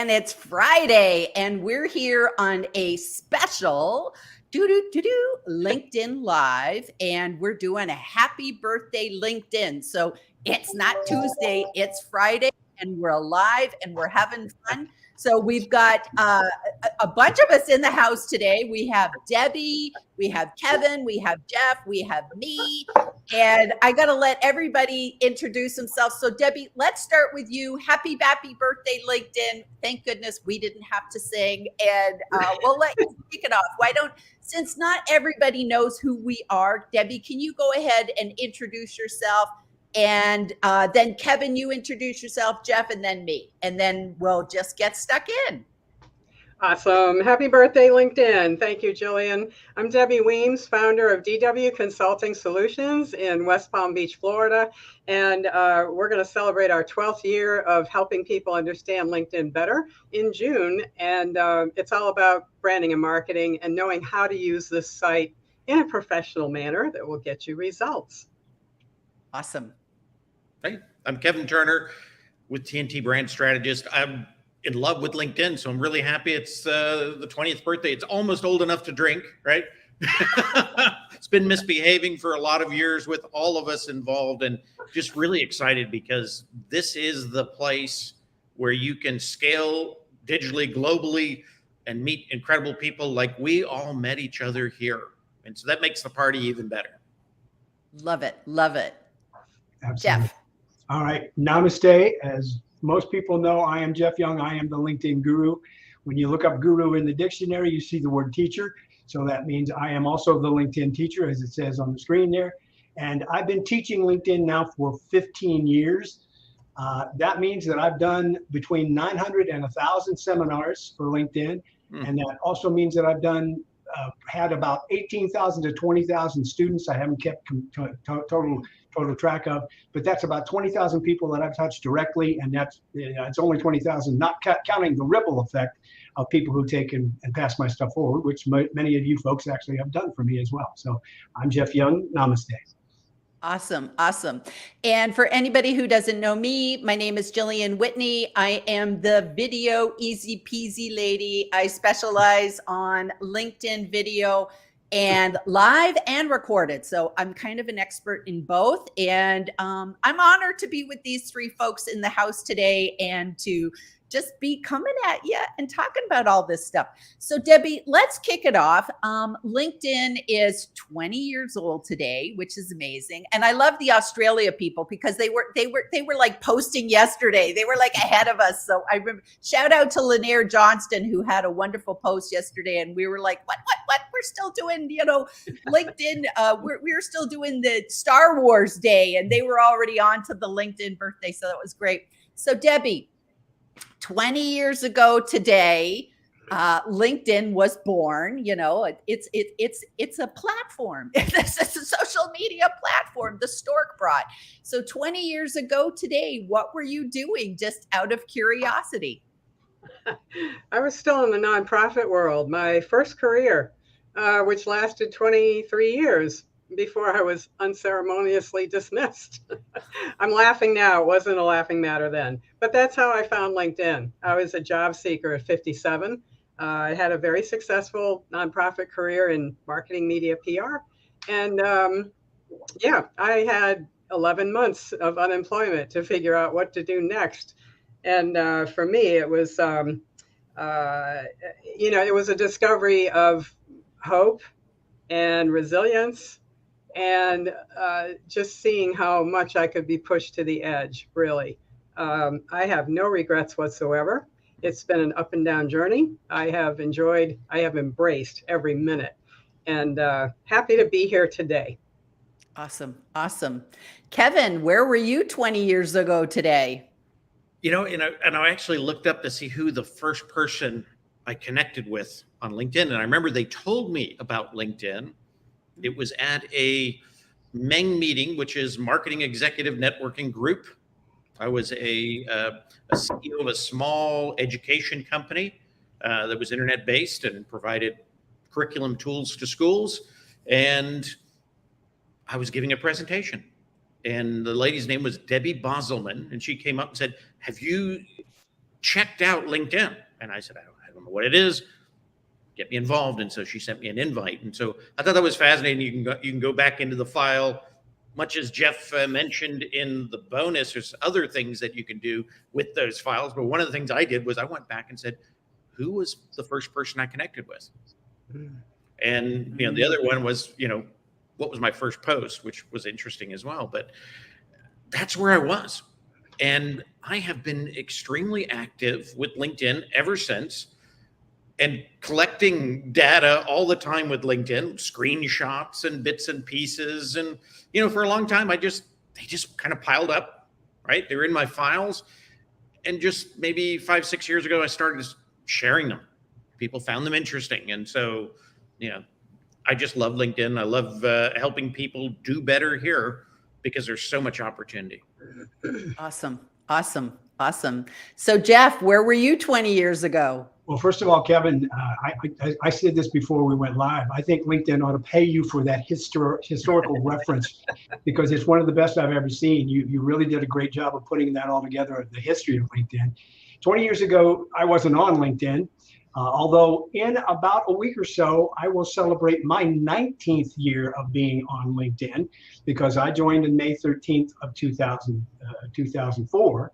and it's Friday, and we're here on a special LinkedIn Live, and we're doing a happy birthday LinkedIn. So it's not Tuesday, it's Friday, and we're alive and we're having fun. So we've got a bunch of us in the house today. We have Debbie, we have Kevin, we have Jeff, we have me, and I got to let everybody introduce themselves. So Debbie, let's start with you. Happy birthday, LinkedIn. Thank goodness we didn't have to sing, and we'll let you kick it off. Why don't, since not everybody knows who we are, Debbie, can you go ahead and introduce yourself? And then Kevin, you introduce yourself, Jeff, and then me. And then we'll just get stuck in. Awesome. Happy birthday, LinkedIn. Thank you, Gillian. I'm Debbie Weems, founder of DW Consulting Solutions in West Palm Beach, Florida. And we're going to celebrate our 12th year of helping people understand LinkedIn better in June. And it's all about branding and marketing and knowing how to use this site in a professional manner that will get you results. Awesome. Hey, I'm Kevin Turner with TNT Brand Strategist. I'm in love with LinkedIn, so I'm really happy it's the 20th birthday. It's almost old enough to drink, right? It's been misbehaving for a lot of years with all of us involved, and just really excited because this is the place where you can scale digitally, globally, and meet incredible people like we all met each other here. And so that makes the party even better. Love it. Love it. Absolutely. Jeff. All right. Namaste. As most people know, I am Jeff Young. I am the LinkedIn guru. When you look up guru in the dictionary, you see the word teacher. So that means I am also the LinkedIn teacher, as it says on the screen there. And I've been teaching LinkedIn now for 15 years. That means that I've done between 900 and 1,000 seminars for LinkedIn. And that also means that I've had about 18,000 to 20,000 students. I haven't kept total track of, but that's about 20,000 people that I've touched directly, and that's it's only 20,000, not counting the ripple effect of people who take and pass my stuff forward, which many of you folks actually have done for me as well. So I'm Jeff Young. Namaste. Awesome. Awesome. And for anybody who doesn't know me, my name is Gillian Whitney. I am the video easy peasy lady. I specialize on LinkedIn video and live and recorded. So I'm kind of an expert in both. And I'm honored to be with these three folks in the house today and to just be coming at you and talking about all this stuff. So Debbie, let's kick it off. LinkedIn is 20 years old today, which is amazing. And I love the Australia people because they were like posting yesterday. They were like ahead of us. So I remember, shout out to Lanier Johnston, who had a wonderful post yesterday. And we were like, what? We're still doing, LinkedIn. We're still doing the Star Wars Day, and they were already on to the LinkedIn birthday. So that was great. So Debbie, 20 years ago today, LinkedIn was born. It's a platform. It's a social media platform the stork brought. So 20 years ago today, what were you doing, just out of curiosity? I was still in the nonprofit world. My first career, which lasted 23 years before I was unceremoniously dismissed. I'm laughing now. It wasn't a laughing matter then. But that's how I found LinkedIn. I was a job seeker at 57. I had a very successful nonprofit career in marketing, media, PR. And I had 11 months of unemployment to figure out what to do next. And for me, it was, it was a discovery of hope and resilience, and just seeing how much I could be pushed to the edge, really. I have no regrets whatsoever. It's been an up and down journey. I have embraced every minute, and happy to be here today. Awesome. Awesome. Kevin, where were you 20 years ago today? And I actually looked up to see who the first person I connected with on LinkedIn. And I remember they told me about LinkedIn. It was at a Meng meeting, which is Marketing Executive Networking Group. I was a CEO of a small education company that was internet based and provided curriculum tools to schools. And I was giving a presentation. And the lady's name was Debbie Boselman. And she came up and said, have you checked out LinkedIn. And I said, I don't know what it is. Get me involved. And so she sent me an invite. And so I thought that was fascinating. You can go back into the file, much as Jeff mentioned in the bonus. There's other things that you can do with those files. But one of the things I did was I went back and said, who was the first person I connected with? And, the other one was, what was my first post, which was interesting as well. But that's where I was. And I have been extremely active with LinkedIn ever since, and collecting data all the time with LinkedIn, screenshots and bits and pieces. And, for a long time, they just kind of piled up, right? They were in my files. And just maybe 5-6 years ago, I started sharing them. People found them interesting. And so, I just love LinkedIn. I love helping people do better here because there's so much opportunity. Awesome. So Jeff, where were you 20 years ago? Well, first of all, Kevin, I said this before we went live. I think LinkedIn ought to pay you for that historical reference, because it's one of the best I've ever seen. You really did a great job of putting that all together, the history of LinkedIn. 20 years ago, I wasn't on LinkedIn, although in about a week or so, I will celebrate my 19th year of being on LinkedIn, because I joined on May 13th of 2004.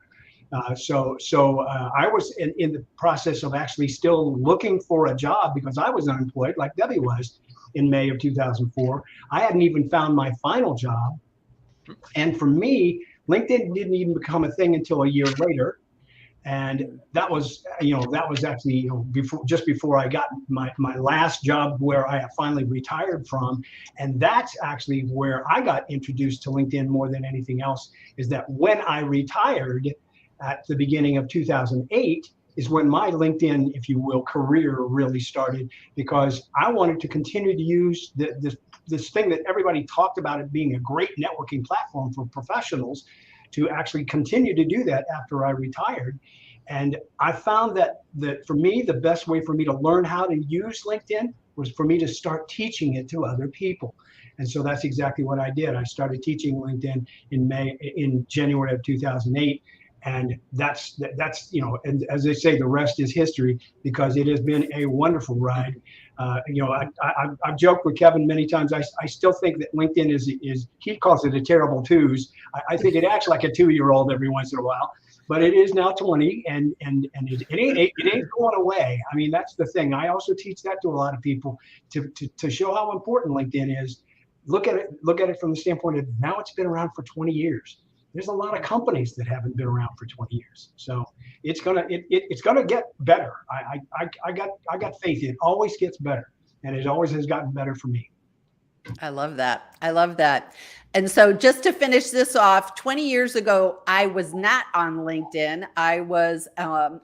So I was in the process of actually still looking for a job, because I was unemployed like Debbie was in May of 2004. I hadn't even found my final job. And for me, LinkedIn didn't even become a thing until a year later. And that was actually, before I got my last job, where I finally retired from. And that's actually where I got introduced to LinkedIn more than anything else, is that when I retired at the beginning of 2008 is when my LinkedIn, if you will, career really started, because I wanted to continue to use this thing that everybody talked about, it being a great networking platform for professionals, to actually continue to do that after I retired. And I found that for me, the best way for me to learn how to use LinkedIn was for me to start teaching it to other people. And so that's exactly what I did. I started teaching LinkedIn in January of 2008. And that's and as they say, the rest is history, because it has been a wonderful ride. I've joked with Kevin many times. I still think that LinkedIn is he calls it a terrible twos. I think it acts like a 2-year-old every once in a while, but it is now 20, and it ain't going away. I mean, that's the thing. I also teach that to a lot of people to show how important LinkedIn is. Look at it from the standpoint of, now it's been around for 20 years. There's a lot of companies that haven't been around for 20 years. So it's gonna get better. I got faith. It always gets better, and it always has gotten better for me. I love that. And so just to finish this off, 20 years ago, I was not on LinkedIn. I was a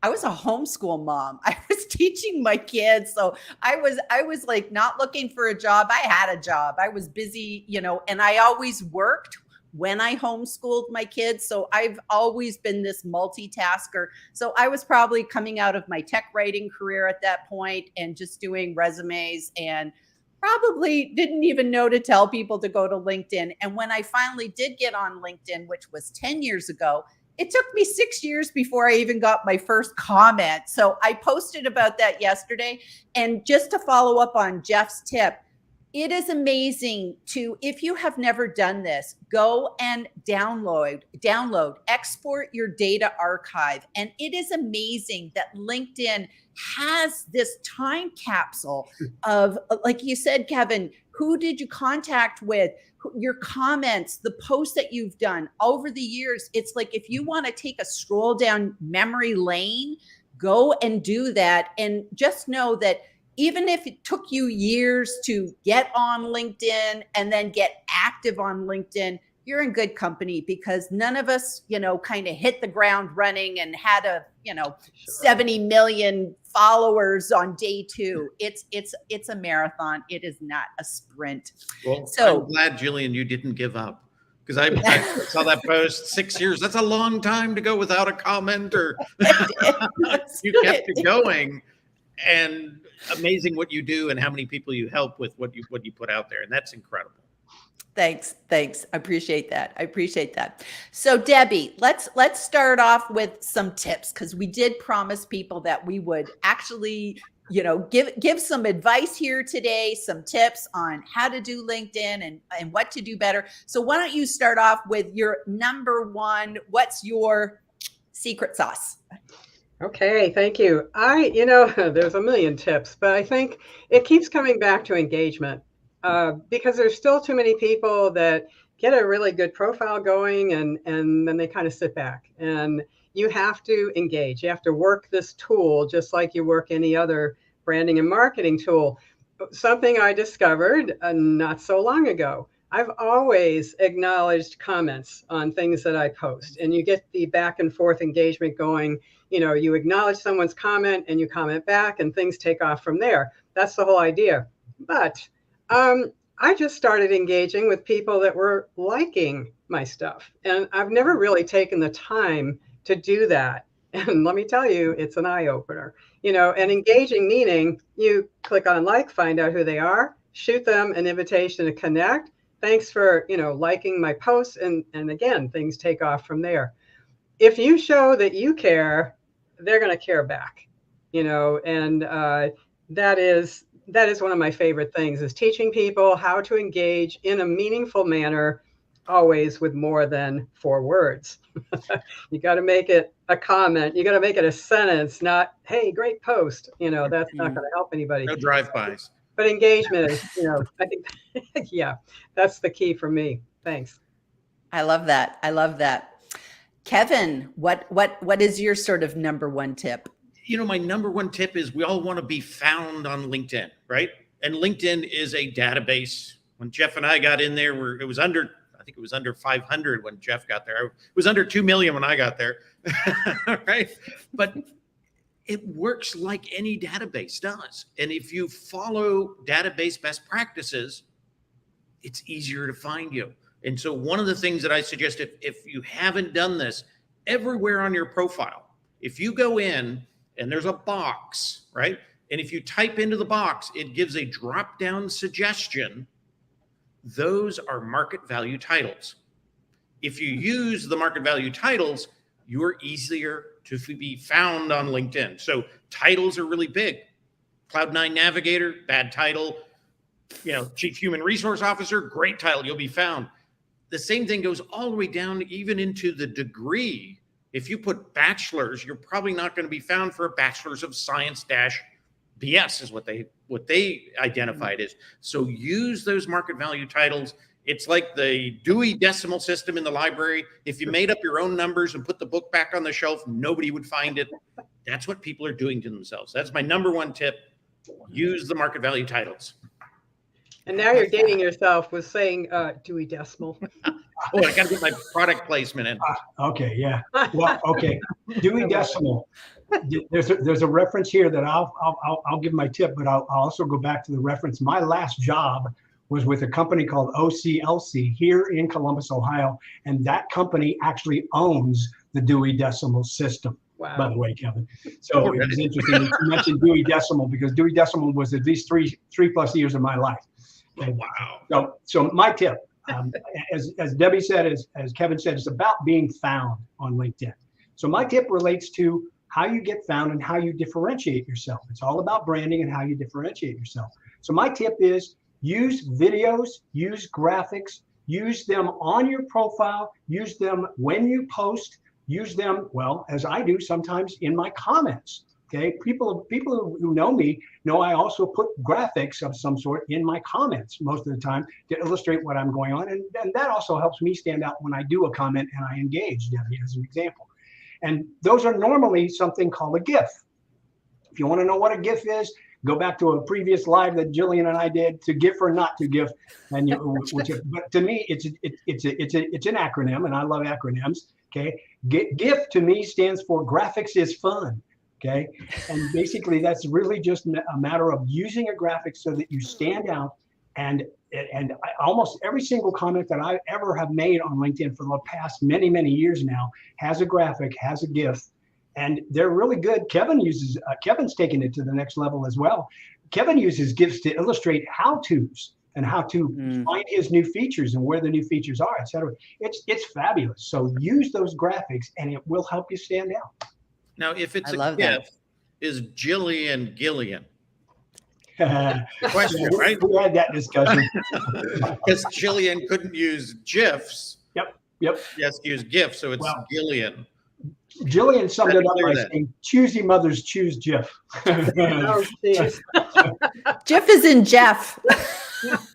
homeschool mom. I was teaching my kids. So I was like not looking for a job. I had a job. I was busy, and I always worked when I homeschooled my kids. So I've always been this multitasker. So I was probably coming out of my tech writing career at that point and just doing resumes, and probably didn't even know to tell people to go to LinkedIn. And when I finally did get on LinkedIn, which was 10 years ago, it took me 6 years before I even got my first comment. So I posted about that yesterday. And just to follow up on Jeff's tip, it is amazing if you have never done this, go and download, export your data archive. And it is amazing that LinkedIn has this time capsule of, like you said, Kevin, who did you contact with, your comments, the posts that you've done over the years. It's like, if you want to take a stroll down memory lane, go and do that. And just know that even if it took you years to get on LinkedIn and then get active on LinkedIn, you're in good company, because none of us, kind of hit the ground running and had 70 million followers on day 2. It's a marathon. It is not a sprint. Well, so I'm glad, Gillian, you didn't give up, because I saw that post. 6 years. That's a long time to go without a comment, or you kept it going. And amazing what you do and how many people you help with what you put out there. And that's incredible. Thanks. Thanks. I appreciate that. I appreciate that. So Debbie, let's start off with some tips, because we did promise people that we would actually, give some advice here today, some tips on how to do LinkedIn and what to do better. So why don't you start off with your number one, what's your secret sauce? Okay, thank you. There's a million tips, but I think it keeps coming back to engagement. Because there's still too many people that get a really good profile going and then they kind of sit back. And you have to engage. You have to work this tool just like you work any other branding and marketing tool. Something I discovered not so long ago. I've always acknowledged comments on things that I post, and you get the back and forth engagement going. You acknowledge someone's comment and you comment back and things take off from there. That's the whole idea. But I just started engaging with people that were liking my stuff. And I've never really taken the time to do that. And let me tell you, it's an eye opener, and engaging meaning you click on like, find out who they are, shoot them an invitation to connect. Thanks for, liking my posts. And again, things take off from there. If you show that you care, they're going to care back, and that is one of my favorite things, is teaching people how to engage in a meaningful manner, always with more than 4 words. You got to make it a comment. You got to make it a sentence, not, hey, great post. That's not going to help anybody. No drive-bys. But engagement is, I think, yeah, that's the key for me. Thanks. I love that. I love that. Kevin, what is your sort of number one tip? My number one tip is we all want to be found on LinkedIn, right? And LinkedIn is a database. When Jeff and I got in there, it was under 500 when Jeff got there. It was under 2 million when I got there, right? But it works like any database does. And if you follow database best practices, it's easier to find you. And so one of the things that I suggest, if you haven't done this, everywhere on your profile, if you go in and there's a box, right? And if you type into the box, it gives a drop-down suggestion. Those are market value titles. If you use the market value titles, you're easier to be found on LinkedIn. So titles are really big. Cloud9 Navigator, bad title. Chief Human Resource Officer, great title, you'll be found. The same thing goes all the way down even into the degree. If you put bachelor's, you're probably not going to be found for a bachelor's of science BS is what they identified as. So use those market value titles. It's like the Dewey Decimal System in the library. If you made up your own numbers and put the book back on the shelf, nobody would find it. That's what people are doing to themselves. That's my number one tip. Use the market value titles. And now you're dating yourself with saying Dewey Decimal. Oh, I got to get my product placement in. Okay, yeah. Well, okay. Dewey Decimal. There's a reference here that I'll give my tip, but I'll also go back to the reference. My last job was with a company called OCLC here in Columbus, Ohio, and that company actually owns the Dewey Decimal System. Wow. By the way, Kevin. So it was interesting that you mentioned Dewey Decimal, because Dewey Decimal was at least three plus years of my life. Okay. Wow. So my tip, as Debbie said, as Kevin said, it's about being found on LinkedIn. So my tip relates to how you get found and how you differentiate yourself. It's all about branding and how you differentiate yourself. So my tip is use videos, use graphics, use them on your profile, use them when you post, use them, well, as I do sometimes in my comments. Okay, people who know me know I also put graphics of some sort in my comments most of the time to illustrate what I'm going on, and that also helps me stand out when I do a comment and I engage, Debbie, as an example. And those are normally something called a GIF. If you want to know what a GIF is, go back to a previous live that Gillian and I did, to GIF or not to GIF. And but to me, it's an acronym, and I love acronyms. Okay, GIF to me stands for graphics is fun. Okay, and basically that's really just a matter of using a graphic so that you stand out. And almost every single comment that I ever have made on LinkedIn for the past many years now has a graphic, has a GIF, and they're really good. Kevin's taken it to the next level as well. Kevin uses GIFs to illustrate how-tos. and how to find his new features and where the new features are, etc. It's fabulous. So use those graphics, and it will help you stand out. Now, if it's I a love that. GIF, is Gillian Gillian? We Question, right? had that discussion. Because Gillian couldn't use GIFs. Yep. She has to use GIFs, so it's Well, Gillian. Jillian summed it up Clear by that. saying, "Choosy mothers choose Jif." Oh, geez. Jeff is in Jeff.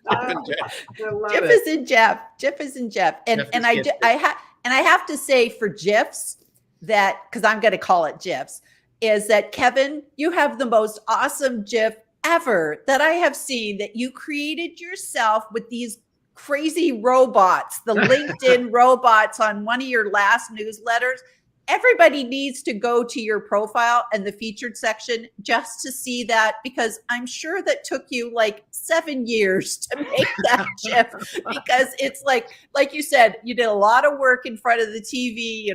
I love Jeff it. is in Jeff. Jeff is in Jeff. And Jeff is and I gifted. I have to say for GIFs that, because I'm going to call it GIFs, is that Kevin, you have the most awesome GIF ever that I have seen, that you created yourself with these crazy robots, the LinkedIn robots on one of your last newsletters. Everybody needs to go to your profile and the featured section just to see that, because I'm sure that took you like 7 years to make that GIF, because it's like you said, you did a lot of work in front of the TV,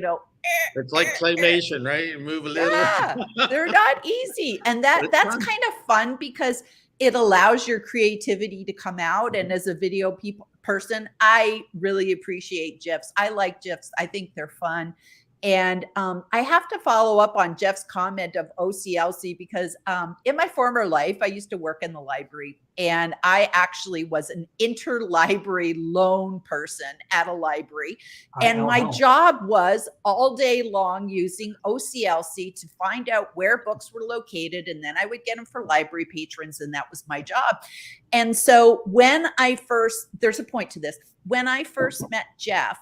It's like claymation, right? You move a little. yeah, they're not easy. And that's fun. kind of fun because it allows your creativity to come out. And as a video person, I really appreciate GIFs. I like GIFs. I think they're fun. And I have to follow up on Jeff's comment of OCLC, because in my former life, I used to work in the library, and I actually was an interlibrary loan person at a library. And my job was all day long using OCLC to find out where books were located. And then I would get them for library patrons. And that was my job. And so there's a point to this. When I first met Jeff,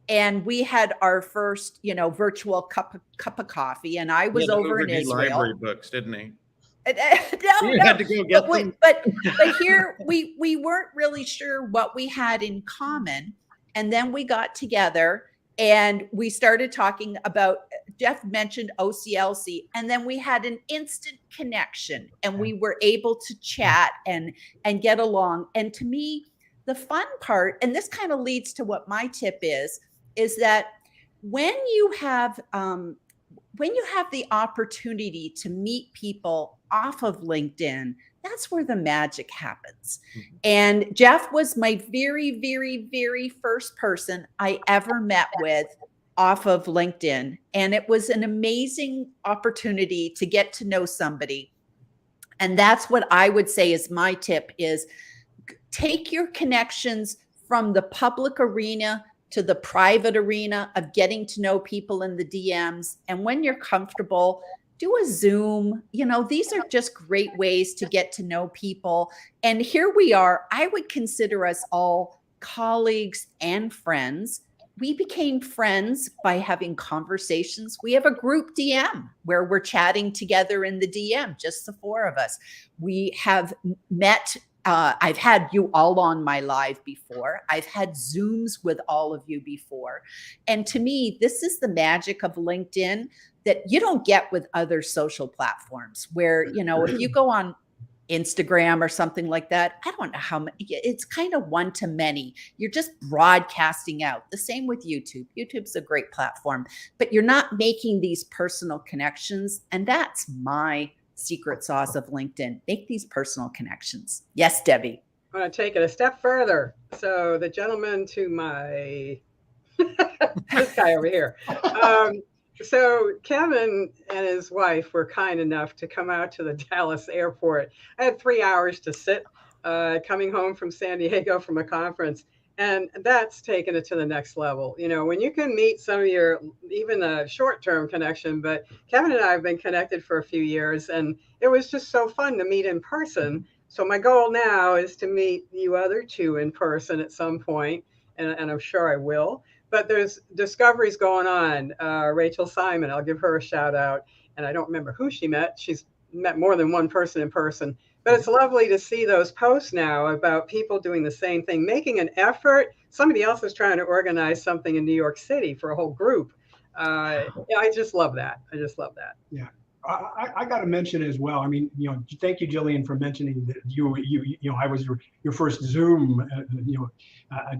and we had our first, virtual cup of coffee, and I was over in Israel. Library books, didn't he? No, You had to go get them. But here we weren't really sure what we had in common, and then we got together and we started talking about. Jeff mentioned OCLC, and then we had an instant connection, and we were able to chat and get along. And to me, the fun part, and this kind of leads to what my tip is that when you have the opportunity to meet people off of LinkedIn, that's where the magic happens. Mm-hmm. And Jeff was my very, very, very first person I ever met with off of LinkedIn. And it was an amazing opportunity to get to know somebody. And that's what I would say is my tip is take your connections from the public arena to the private arena of getting to know people in the DMs. And when you're comfortable, do a Zoom. These are just great ways to get to know people. And here we are. I would consider us all colleagues and friends. We became friends by having conversations. We have a group DM where we're chatting together in the DM, just the four of us. We have met. I've had you all on my live before. I've had Zooms with all of you before. And to me, this is the magic of LinkedIn that you don't get with other social platforms where, if you go on Instagram or something like that, I don't know how many, it's kind of one to many. You're just broadcasting out. The same with YouTube. YouTube's a great platform, but you're not making these personal connections. And that's my secret sauce of LinkedIn. Make these personal connections. Yes, Debbie. I want to take it a step further. So the gentleman to my, this guy over here. So Kevin and his wife were kind enough to come out to the Dallas airport. I had 3 hours to sit coming home from San Diego from a conference. And that's taken it to the next level. When you can meet some of your, even a short-term connection, but Kevin and I have been connected for a few years, and it was just so fun to meet in person. So my goal now is to meet you other two in person at some point, and I'm sure I will. But there's discoveries going on. Rachel Simon, I'll give her a shout out. And I don't remember who she met. She's met more than one person in person. But it's lovely to see those posts now about people doing the same thing, making an effort. Somebody else is trying to organize something in New York City for a whole group. I just love that. Yeah. I got to mention as well. I mean, thank you, Gillian, for mentioning that I was your first Zoom,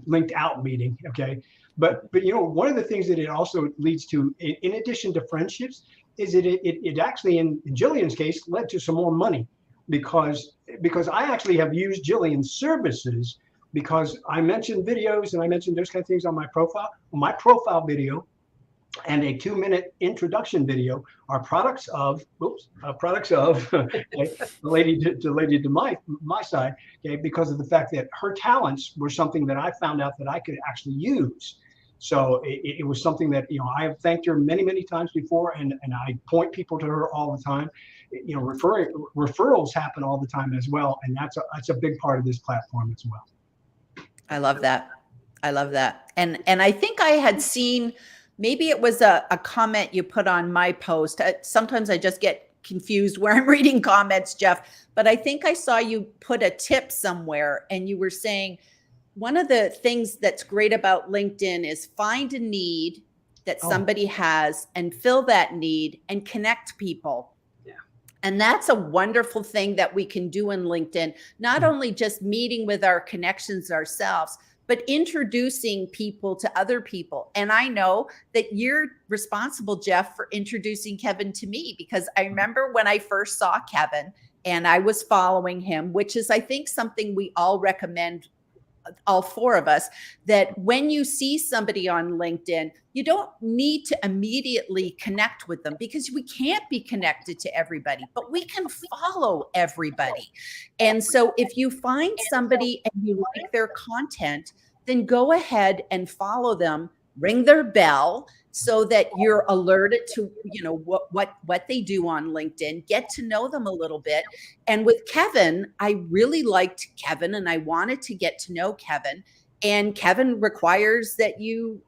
linked out meeting. Okay. But one of the things that it also leads to, in addition to friendships, is that it actually, in Gillian's case, led to some more money, because because I actually have used Gillian's services, because I mentioned videos and I mentioned those kind of things on my profile. Well, my profile video and a 2-minute introduction video are products of okay, the lady to my side, okay, because of the fact that her talents were something that I found out that I could actually use. So it was something that, you know, I have thanked her many times before, and I point people to her all the time. You know, referrals happen all the time as well, and that's a big part of this platform as well. I love that. I love that. And I think I had seen, maybe it was a comment you put on my post. Sometimes I just get confused where I'm reading comments, Jeff, but I think I saw you put a tip somewhere, and you were saying one of the things that's great about LinkedIn is find a need that somebody has and fill that need and connect people. Yeah. And that's a wonderful thing that we can do in LinkedIn, not only just meeting with our connections ourselves, but introducing people to other people. And I know that you're responsible, Jeff, for introducing Kevin to me, because I remember when I first saw Kevin and I was following him, which is, I think, something we all recommend, all four of us, that when you see somebody on LinkedIn, you don't need to immediately connect with them, because we can't be connected to everybody, but we can follow everybody. And so if you find somebody and you like their content, then go ahead and follow them, ring their bell so that you're alerted to, you know, what they do on LinkedIn, get to know them a little bit. And with Kevin, I really liked Kevin and I wanted to get to know Kevin. And Kevin requires that you,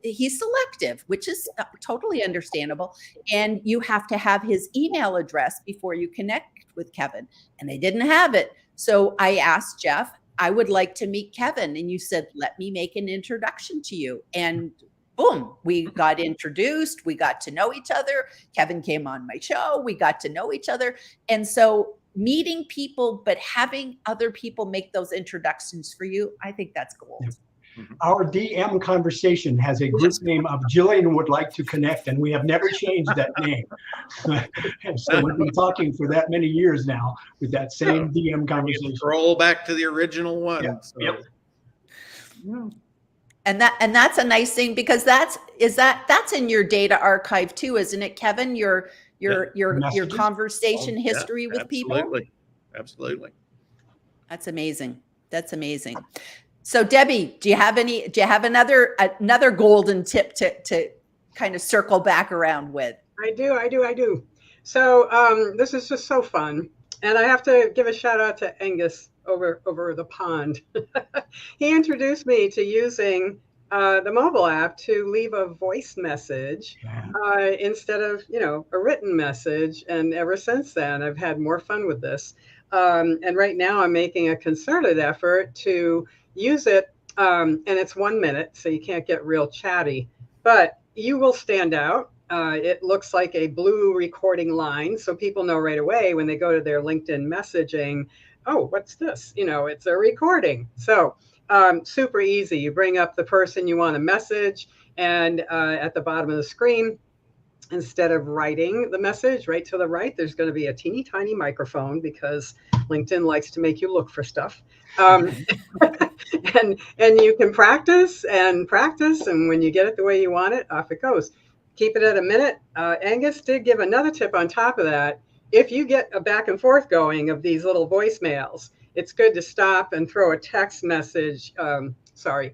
he's selective, which is totally understandable. And you have to have his email address before you connect with Kevin. And they didn't have it. So I asked Jeff, I would like to meet Kevin. And you said, let me make an introduction to you. And boom, we got introduced. We got to know each other. Kevin came on my show. We got to know each other. And so meeting people, but having other people make those introductions for you, I think that's gold. Our DM conversation has a group name of Gillian would like to connect, and we have never changed that name. And so we've been talking for that many years now with that same DM conversation. Roll back to the original one. Yeah. So. Yep. Yeah. And that's a nice thing, because that's in your data archive too, isn't it, Kevin? Your conversation history with absolutely. people. Absolutely. That's amazing. That's amazing. So Debbie, do you have another golden tip to kind of circle back around with? I do. So this is just so fun. And I have to give a shout out to Angus over the pond. He introduced me to using the mobile app to leave a voice message instead of, you know, a written message. And ever since then, I've had more fun with this. And right now I'm making a concerted effort to use it. And it's 1 minute, so you can't get real chatty, but you will stand out. It looks like a blue recording line, so people know right away when they go to their LinkedIn messaging, oh, what's this? You know, it's a recording. So super easy. You bring up the person you want to message, and at the bottom of the screen, instead of writing the message right to the right, there's going to be a teeny tiny microphone, because LinkedIn likes to make you look for stuff. And you can practice, and when you get it the way you want it, off it goes. Keep it at a minute. Angus did give another tip on top of that. If you get a back and forth going of these little voicemails, it's good to stop and throw a text message,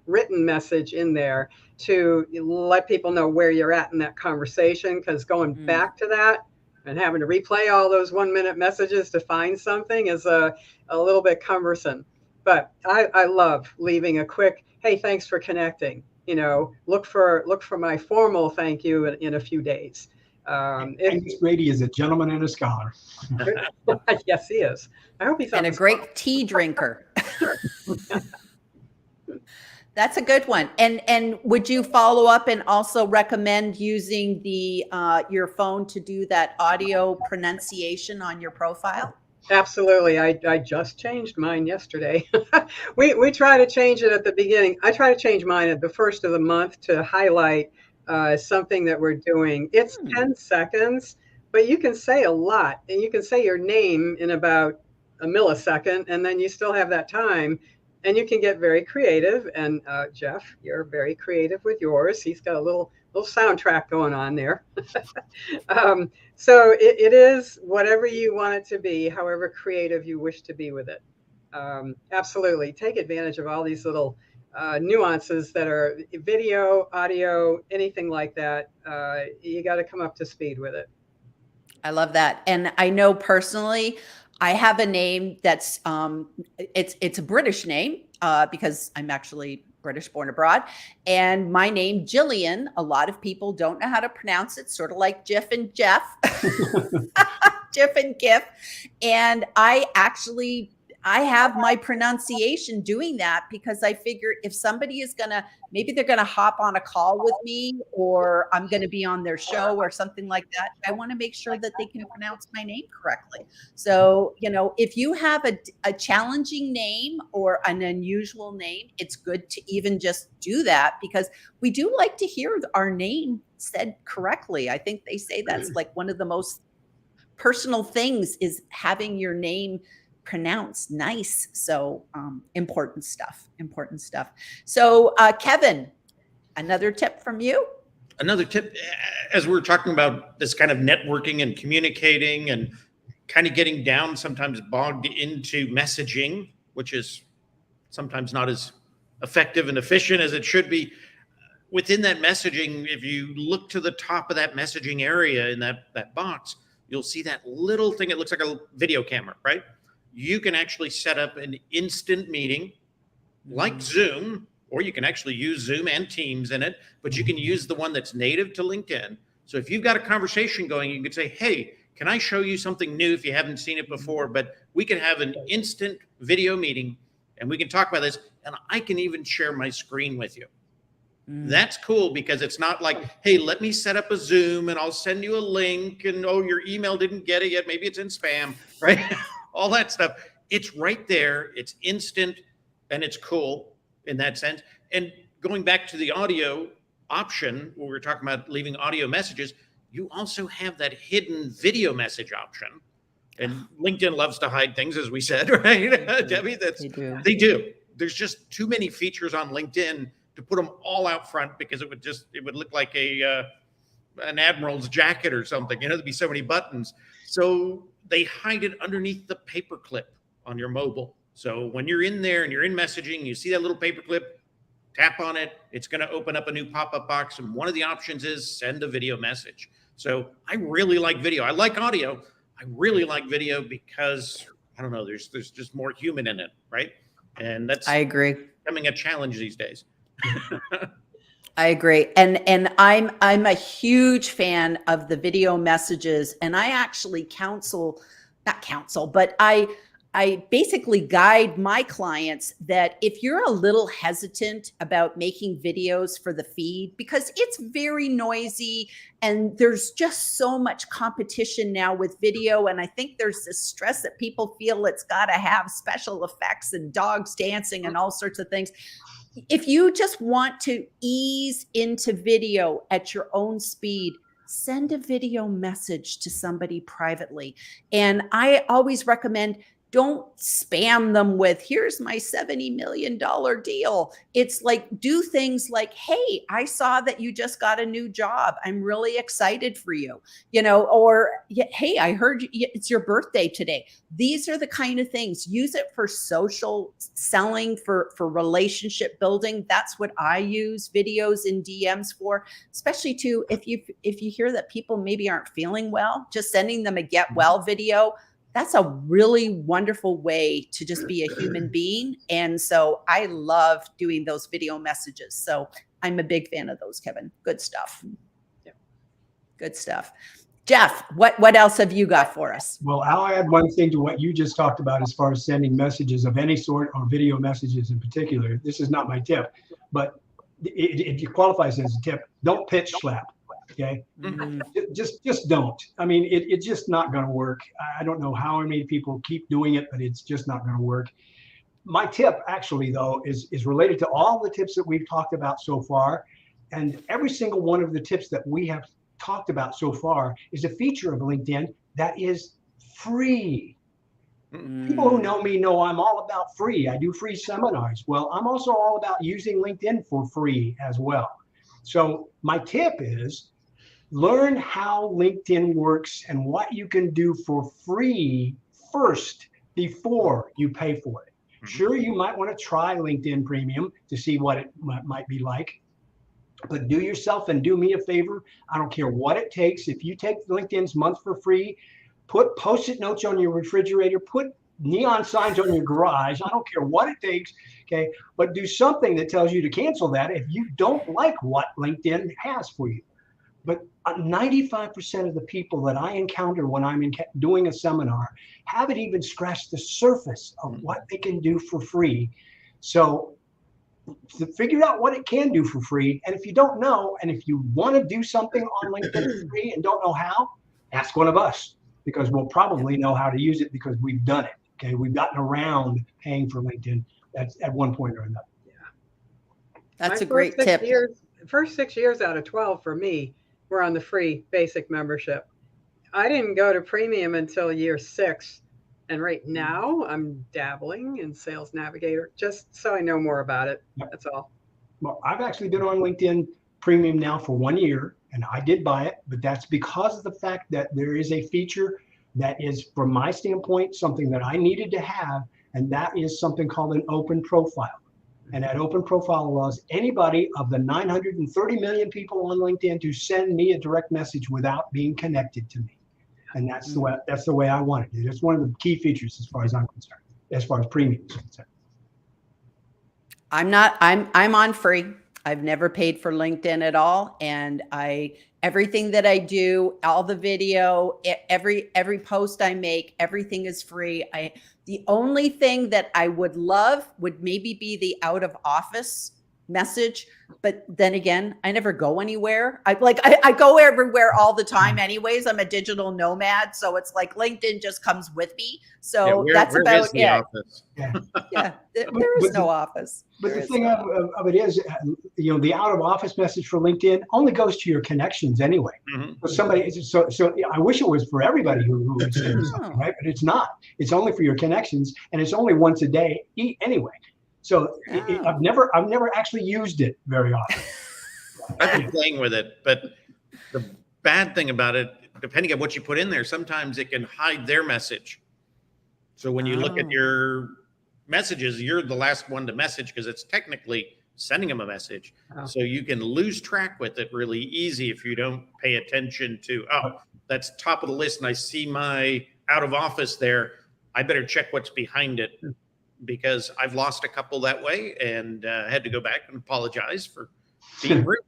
written message in there to let people know where you're at in that conversation, because going back to that and having to replay all those 1 minute messages to find something is a little bit cumbersome. But I love leaving a quick, hey, thanks for connecting. You know, look for my formal thank you in a few days. Angus Brady is a gentleman and a scholar. Yes, he is. I hope he's and a great tea drinker. That's a good one. And would you follow up and also recommend using the your phone to do that audio pronunciation on your profile? Absolutely. I just changed mine yesterday. We try to change it at the beginning. I try to change mine at the first of the month to highlight something that we're doing. It's 10 seconds, but you can say a lot, and you can say your name in about a millisecond, and then you still have that time, and you can get very creative. And Jeff, you're very creative with yours. He's got a little soundtrack going on there. So it is whatever you want it to be, however creative you wish to be with it. Absolutely, take advantage of all these little nuances that are video, audio, anything like that. You got to come up to speed with it. I love that. And I know personally, I have a name that's it's a British name because I'm actually British, born abroad. And my name, Gillian, a lot of people don't know how to pronounce it, sort of like Jiff and Jeff, Jiff and Gif. And I have my pronunciation doing that because I figure if somebody is maybe they're gonna hop on a call with me, or I'm gonna be on their show or something like that, I want to make sure that they can pronounce my name correctly. So, if you have a challenging name or an unusual name, it's good to even just do that, because we do like to hear our name said correctly. I think they say that's like one of the most personal things, is having your name pronounced nice. So important stuff. So Kevin, another tip from you? Another tip, as we're talking about this kind of networking and communicating and kind of getting down, sometimes bogged into messaging, which is sometimes not as effective and efficient as it should be. Within that messaging, if you look to the top of that messaging area in that box, you'll see that little thing. It looks like a video camera, right? You can actually set up an instant meeting like Zoom, or you can actually use Zoom and Teams in it, but you can use the one that's native to LinkedIn. So if you've got a conversation going, you can say, hey, can I show you something new if you haven't seen it before? But we can have an instant video meeting and we can talk about this, and I can even share my screen with you. That's cool, because it's not like, hey, let me set up a Zoom and I'll send you a link, and oh, your email didn't get it yet, maybe it's in spam, right? All that stuff. It's right there. It's instant, and it's cool in that sense. And going back to the audio option, where we're talking about leaving audio messages, you also have that hidden video message option. And LinkedIn loves to hide things, as we said, right? Debbie, they do. There's just too many features on LinkedIn to put them all out front, because it would look like an admiral's jacket or something. There'd be so many buttons. So they hide it underneath the paperclip on your mobile. So when you're in there and you're in messaging, you see that little paperclip, tap on it, it's going to open up a new pop-up box. And one of the options is send a video message. So I really like video. I like audio. I really like video because, I don't know, there's just more human in it, right? And I agree. Becoming a challenge these days. I agree. And I'm a huge fan of the video messages, and I actually not counsel, but I basically guide my clients that if you're a little hesitant about making videos for the feed, because it's very noisy and there's just so much competition now with video. And I think there's this stress that people feel it's got to have special effects and dogs dancing and all sorts of things. If you just want to ease into video at your own speed, send a video message to somebody privately. And I always recommend, don't spam them with, here's my $70 million deal. It's like, do things like, hey, I saw that you just got a new job. I'm really excited for you, or hey, I heard it's your birthday today. These are the kind of things. Use it for social selling, for relationship building. That's what I use videos and DMs for, especially too, if you hear that people maybe aren't feeling well, just sending them a get well video. That's a really wonderful way to just be a human being. And so I love doing those video messages. So I'm a big fan of those, Kevin. Good stuff. Yeah. Good stuff. Jeff, what else have you got for us? Well, I'll add one thing to what you just talked about as far as sending messages of any sort, or video messages in particular. This is not my tip, but it qualifies as a tip. Don't pitch slap. Okay. Mm-hmm. Just don't. I mean, it's just not going to work. I don't know how many people keep doing it, but it's just not going to work. My tip actually, though, is related to all the tips that we've talked about so far. And every single one of the tips that we have talked about so far is a feature of LinkedIn that is free. People who know me know I'm all about free. I do free seminars. Well, I'm also all about using LinkedIn for free as well. So my tip is learn how LinkedIn works and what you can do for free first before you pay for it. Sure, you might want to try LinkedIn Premium to see what it might be like. But do yourself and do me a favor. I don't care what it takes. If you take LinkedIn's month for free, put Post-it notes on your refrigerator, put neon signs on your garage. I don't care what it takes. Okay. But do something that tells you to cancel that if you don't like what LinkedIn has for you. But 95% of the people that I encounter when I'm doing a seminar haven't even scratched the surface of what they can do for free. So to figure out what it can do for free. And if you don't know, and if you want to do something on LinkedIn for free and don't know how, ask one of us, because we'll probably know how to use it because we've done it. Okay. We've gotten around paying for LinkedIn at one point or another. Yeah. That's My a great tip. First 6 years out of 12 for me were on the free basic membership. I didn't go to premium until year 6. And right now I'm dabbling in Sales Navigator just so I know more about it. Yep. That's all. Well, I've actually been on LinkedIn Premium now for 1 year, and I did buy it, but that's because of the fact that there is a feature that is, from my standpoint, something that I needed to have, and that is something called an open profile. And that open profile allows anybody of the 930 million people on LinkedIn to send me a direct message without being connected to me. And that's the way I wanted it. It's one of the key features as far as I'm concerned, as far as premium is concerned. I'm on free. I've never paid for LinkedIn at all. And everything that I do, all the video, every post I make, everything is free. The only thing that I would love would maybe be the out of office message. But then again, I never go anywhere. I go everywhere all the time anyways. I'm a digital nomad. So it's like LinkedIn just comes with me. So that's about it. Office? Yeah, there is no office. But the thing of it is, the out of office message for LinkedIn only goes to your connections anyway. So so I wish it was for everybody who would send something, right? But it's not. It's only for your connections, and it's only once a day anyway. So I've never actually used it very often. I've been playing with it, but the bad thing about it, depending on what you put in there, sometimes it can hide their message. So when you look at your messages, you're the last one to message because it's technically sending them a message. So you can lose track with it really easy if you don't pay attention to, that's top of the list and I see my out of office there. I better check what's behind it, because I've lost a couple that way and had to go back and apologize for being rude.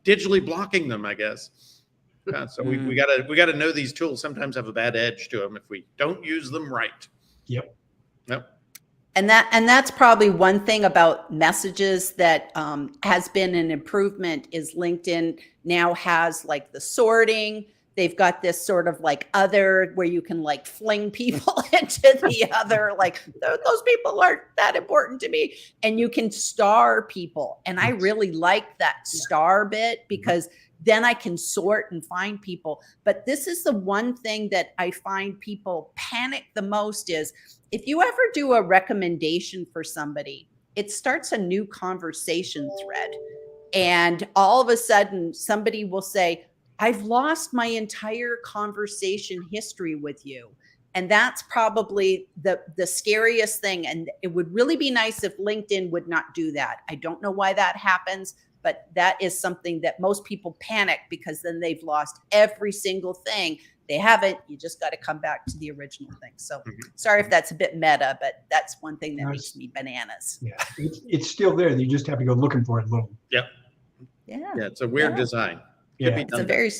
Digitally blocking them, I guess. So we gotta know these tools sometimes have a bad edge to them if we don't use them right. Yep. And that's probably one thing about messages that has been an improvement is LinkedIn now has like the sorting. They've got this sort of like other where you can like fling people into the other, like those people aren't that important to me. And you can star people. And I really like that star bit because then I can sort and find people. But this is the one thing that I find people panic the most is if you ever do a recommendation for somebody, it starts a new conversation thread. And all of a sudden somebody will say, I've lost my entire conversation history with you. And that's probably the scariest thing. And it would really be nice if LinkedIn would not do that. I don't know why that happens, but that is something that most people panic because then they've lost every single thing. They haven't. You just got to come back to the original thing. So sorry if that's a bit meta, but that's one thing that makes me bananas. Yeah, it's still there. You just have to go looking for it a little. Yep. Yeah. It's a weird design. It's very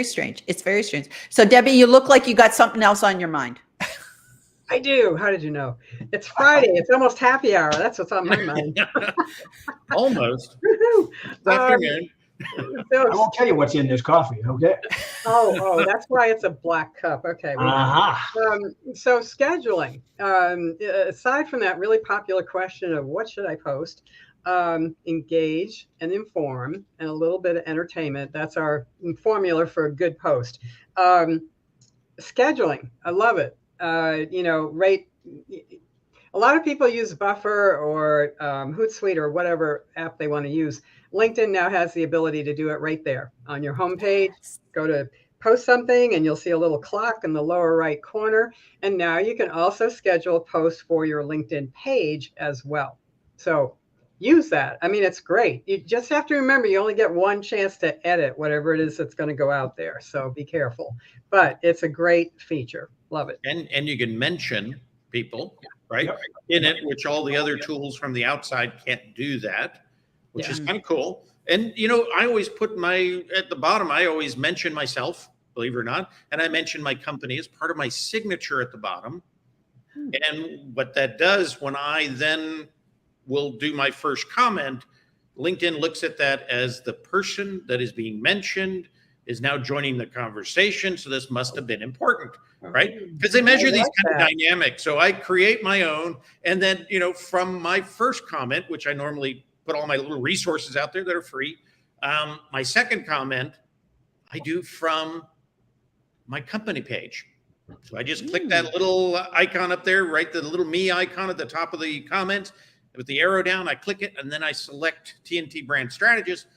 strange. It's very strange. So Debbie, you look like you got something else on your mind. I do. How did you know? It's Friday. It's almost happy hour. That's what's on my mind. Almost. Afternoon. I won't tell you what's in this coffee. Okay. Oh, that's why it's a black cup. Okay. So scheduling. Aside from that really popular question of what should I post, engage and inform and a little bit of entertainment. That's our formula for a good post. scheduling. I love it. Rate. A lot of people use Buffer or Hootsuite or whatever app they want to use. LinkedIn now has the ability to do it right there on your homepage. Go to post something and you'll see a little clock in the lower right corner. And now you can also schedule posts for your LinkedIn page as well. So use that. I mean, it's great. You just have to remember you only get one chance to edit whatever it is that's going to go out there. So be careful. But it's a great feature. Love it. And you can mention people, right, Yep. in it, which all the other tools from the outside can't do that, which is kind of cool. And, I always put at the bottom, I always mention myself, believe it or not, and I mention my company as part of my signature at the bottom. And what that does, when I then will do my first comment, LinkedIn looks at that as the person that is being mentioned is now joining the conversation. So this must have been important, right? Because they measure these kind of dynamics. So I create my own. And then, from my first comment, which I normally put all my little resources out there that are free. My second comment, I do from my company page. So I just click that little icon up there, right? The little me icon at the top of the comment with the arrow down. I click it and then I select TNT Brand Strategist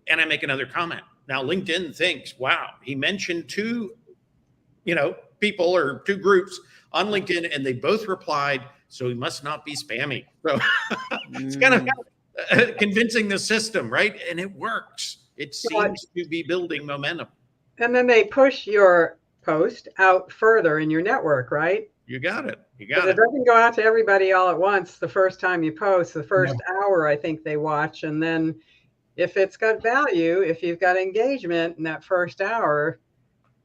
and I make another comment. Now LinkedIn thinks, wow, he mentioned two, people or two groups on LinkedIn and they both replied. So he must not be spammy. So it's kind of convincing the system, right? And it works. It seems to be building momentum. And then they push your post out further in your network, right? You got it. It doesn't go out to everybody all at once the first time you post. The first hour, I think they watch. And then if it's got value, if you've got engagement in that first hour,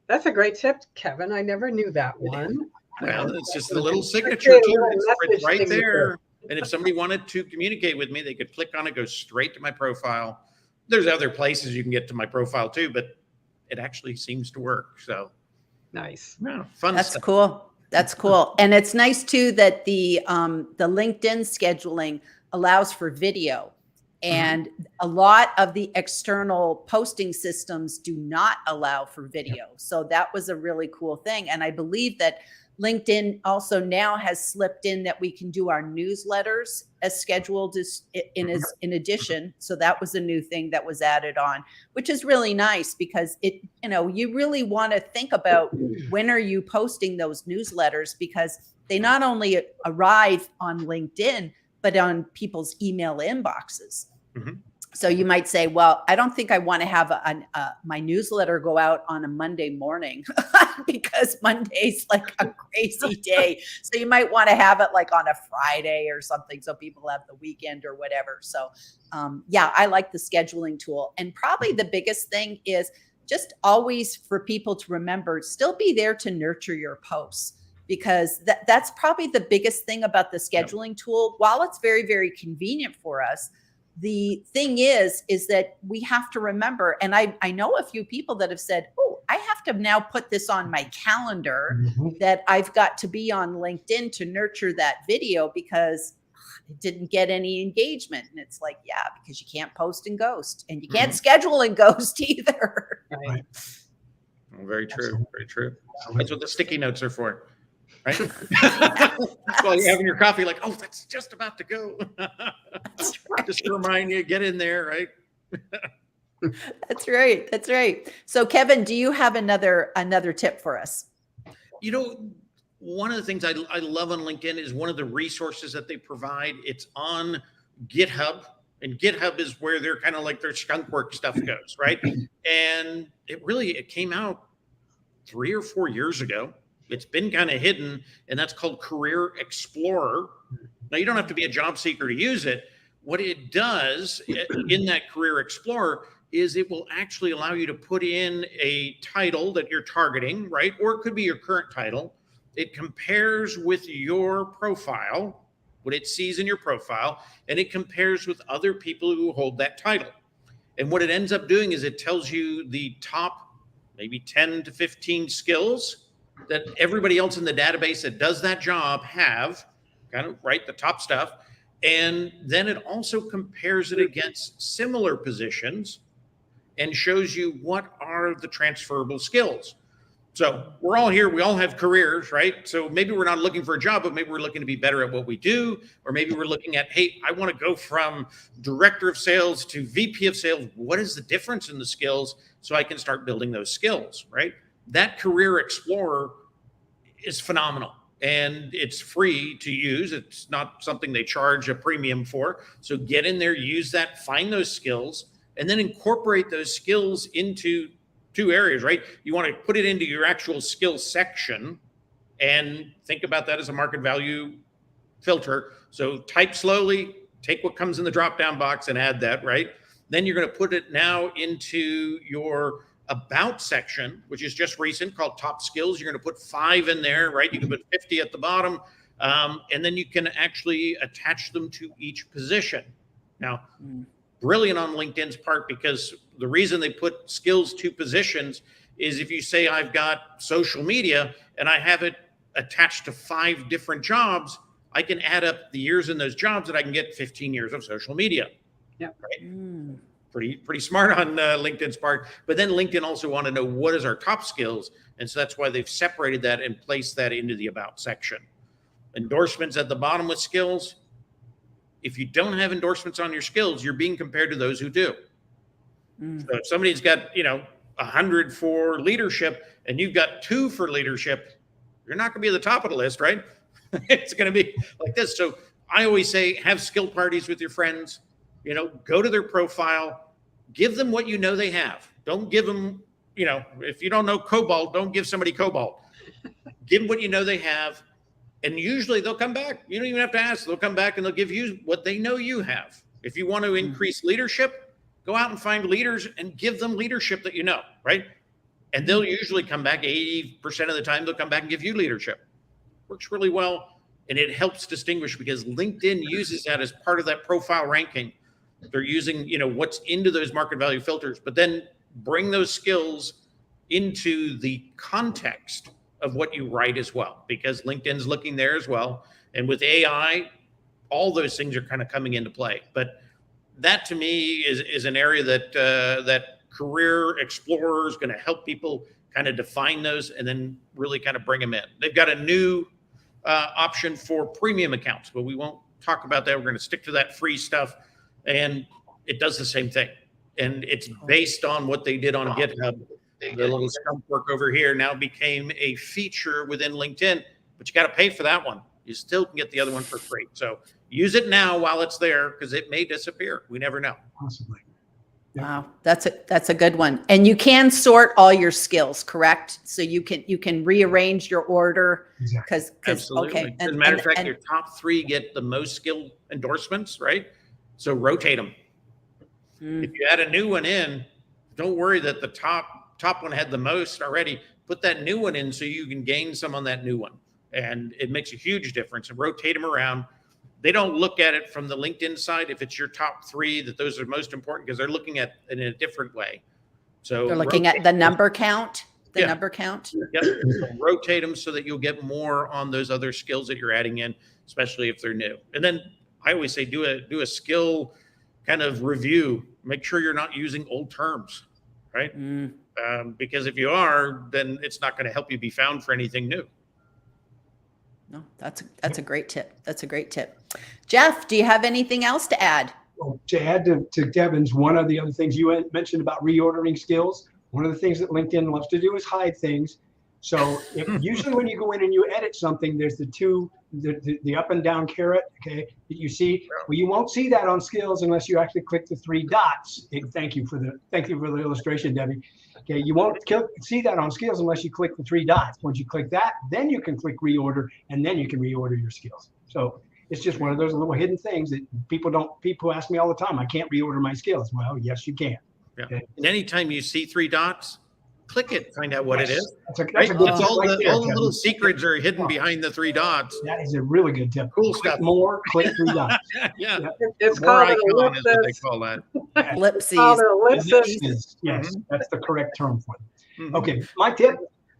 that's a great tip, Kevin. I never knew that one. Well, it's just the little signature tool. It's right there. And if somebody wanted to communicate with me, they could click on it, go straight to my profile. There's other places you can get to my profile too, but it actually seems to work. So nice. Yeah, fun That's stuff. cool. That's cool. And it's nice too that the LinkedIn scheduling allows for video. And a lot of the external posting systems do not allow for video. So that was a really cool thing. And I believe that LinkedIn also now has slipped in that we can do our newsletters as scheduled in addition. So that was a new thing that was added on, which is really nice because you really want to think about when are you posting those newsletters, because they not only arrive on LinkedIn, but on people's email inboxes. So you might say, well, I don't think I want to have my newsletter go out on a Monday morning because Monday's like a crazy day. So you might want to have it like on a Friday or something so people have the weekend or whatever. So I like the scheduling tool. And probably the biggest thing is just always for people to remember, still be there to nurture your posts, because that's probably the biggest thing about the scheduling tool. While it's very, very convenient for us, the thing is that we have to remember, and I know a few people that have said, oh, I have to now put this on my calendar that I've got to be on LinkedIn to nurture that video because it didn't get any engagement. And it's like, yeah, because you can't post and ghost and you can't schedule and ghost either. Right. Well, very true. Very true. That's what the sticky notes are for. Right? While you're having your coffee, like, oh, that's just about to go. Just to remind you, get in there, right? That's right. That's right. So, Kevin, do you have another tip for us? One of the things I love on LinkedIn is one of the resources that they provide. It's on GitHub, and GitHub is where they're kind of like their skunk work stuff goes, right? And it came out 3 or 4 years ago. It's been kind of hidden, and that's called Career Explorer. Now, you don't have to be a job seeker to use it. What it does in that Career Explorer is it will actually allow you to put in a title that you're targeting, right? Or it could be your current title. It compares with your profile, what it sees in your profile, and it compares with other people who hold that title. And what it ends up doing is it tells you the top maybe 10 to 15 skills that everybody else in the database that does that job have, kind of right, the top stuff. And then it also compares it against similar positions and shows you what are the transferable skills. So we're all here. We all have careers, right? So maybe we're not looking for a job, but maybe we're looking to be better at what we do. Or maybe we're looking at, hey, I want to go from director of sales to VP of sales. What is the difference in the skills so I can start building those skills, right? That Career Explorer is phenomenal and it's free to use. It's not something they charge a premium for. So get in there, use that, find those skills, and then incorporate those skills into two areas, right? You want to put it into your actual skills section and think about that as a market value filter. So type slowly, take what comes in the drop-down box and add that, right? Then you're going to put it now into your about section, which is just recent, called top skills. You're going to put 5 in there, right? You can put 50 at the bottom. And then you can actually attach them to each position. Now, brilliant on LinkedIn's part, because the reason they put skills to positions is if you say I've got social media and I have it attached to 5 different jobs, I can add up the years in those jobs and I can get 15 years of social media. Yeah. Right? Pretty smart on LinkedIn's part. But then LinkedIn also want to know what is our top skills. And so that's why they've separated that and placed that into the about section. Endorsements at the bottom with skills. If you don't have endorsements on your skills, you're being compared to those who do. So if somebody's got, 100 for leadership and you've got 2 for leadership, you're not going to be at the top of the list, right? It's going to be like this. So I always say, have skill parties with your friends, go to their profile, give them what they have. Don't give them, if you don't know Cobalt, don't give somebody Cobalt. Give them what they have. And usually they'll come back. You don't even have to ask. They'll come back and they'll give you what they know you have. If you want to increase leadership, go out and find leaders and give them leadership that right? And they'll usually come back 80% of the time. They'll come back and give you leadership. Works really well. And it helps distinguish because LinkedIn uses that as part of that profile ranking. They're using, what's into those market value filters, but then bring those skills into the context of what you write as well, because LinkedIn's looking there as well. And with AI, all those things are kind of coming into play. But that to me is an area that that Career Explorer is going to help people kind of define those and then really kind of bring them in. They've got a new option for premium accounts, but we won't talk about that. We're going to stick to that free stuff. And it does the same thing. And it's based on what they did on GitHub. The little skunk work over here now became a feature within LinkedIn, but you got to pay for that one. You still can get the other one for free. So use it now while it's there because it may disappear. We never know. Possibly. Wow, that's a good one. And you can sort all your skills, correct? So you can rearrange your order. Exactly. Because Absolutely. okay. As a matter of fact, your top 3 get the most skill endorsements, right? So rotate them. If you add a new one in, don't worry that the top one had the most already. Put that new one in so you can gain some on that new one. And it makes a huge difference. And rotate them around. They don't look at it from the LinkedIn side. If it's your top 3, that those are most important because they're looking at it in a different way. So they're looking at the number count. Number count. Yep. So rotate them so that you'll get more on those other skills that you're adding in, especially if they're new. And then I always say do a skill kind of review. Make sure you're not using old terms, right? Because if you are, then it's not going to help you be found for anything new. No, that's a great tip. That's a great tip. Jeff, do you have anything else to add? Well, to add to Devin's, one of the other things you mentioned about reordering skills, one of the things that LinkedIn loves to do is hide things. So usually when you go in and you edit something, there's the up and down caret, okay, that you see. Well, you won't see that on skills unless you actually click the 3 dots. Thank you for the illustration, Debbie. Okay, you won't see that on skills unless you click the 3 dots. Once you click that, then you can click reorder, and then you can reorder your skills. So it's just one of those little hidden things that people ask me all the time. I can't reorder my skills. Well, yes, you can. Yeah. Okay. And anytime you see 3 dots, click it, find out what it is. That's a Right? good tip All right the there, little Kevin. secrets are hidden behind the 3 dots. That is a really good tip. Cool Click stuff. more, click 3 dots. Yeah. It's More called an icon is what they ellipsis. call that. Ellipses. Called an ellipsis. Yes, that's the correct term for it. Mhm. Okay, my tip,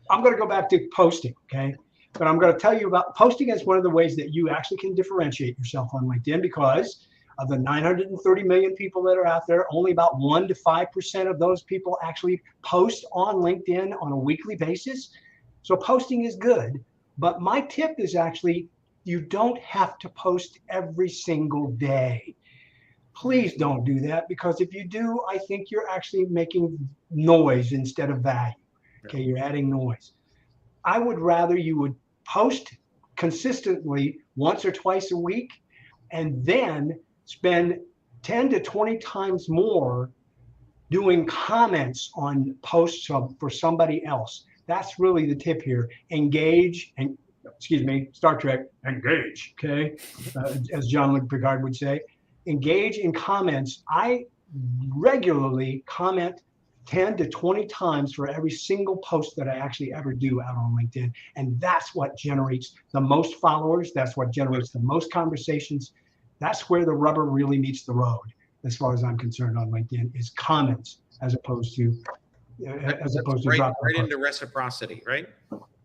I'm going to go back to posting, okay? But I'm going to tell you about posting as one of the ways that you actually can differentiate yourself on LinkedIn because Of the 930 million people that are out there, only about 1 to 5% of those people actually post on LinkedIn on a weekly basis. So posting is good. But my tip is actually, you don't have to post every single day. Please don't do that, because if you do, I think you're actually making noise instead of value. Okay, you're adding noise. I would rather you would post consistently once or twice a week, and then spend 10 to 20 times more doing comments on posts for somebody else. That's really the tip here. Engage, and excuse me, Star Trek, engage, okay? As Jean-Luc Picard would say. Engage in comments. I regularly comment 10 to 20 times for every single post that I actually ever do out on LinkedIn. And that's what generates the most followers. That's what generates the most conversations. That's where the rubber really meets the road, as far as I'm concerned, on LinkedIn, is comments as opposed to right into reciprocity, right?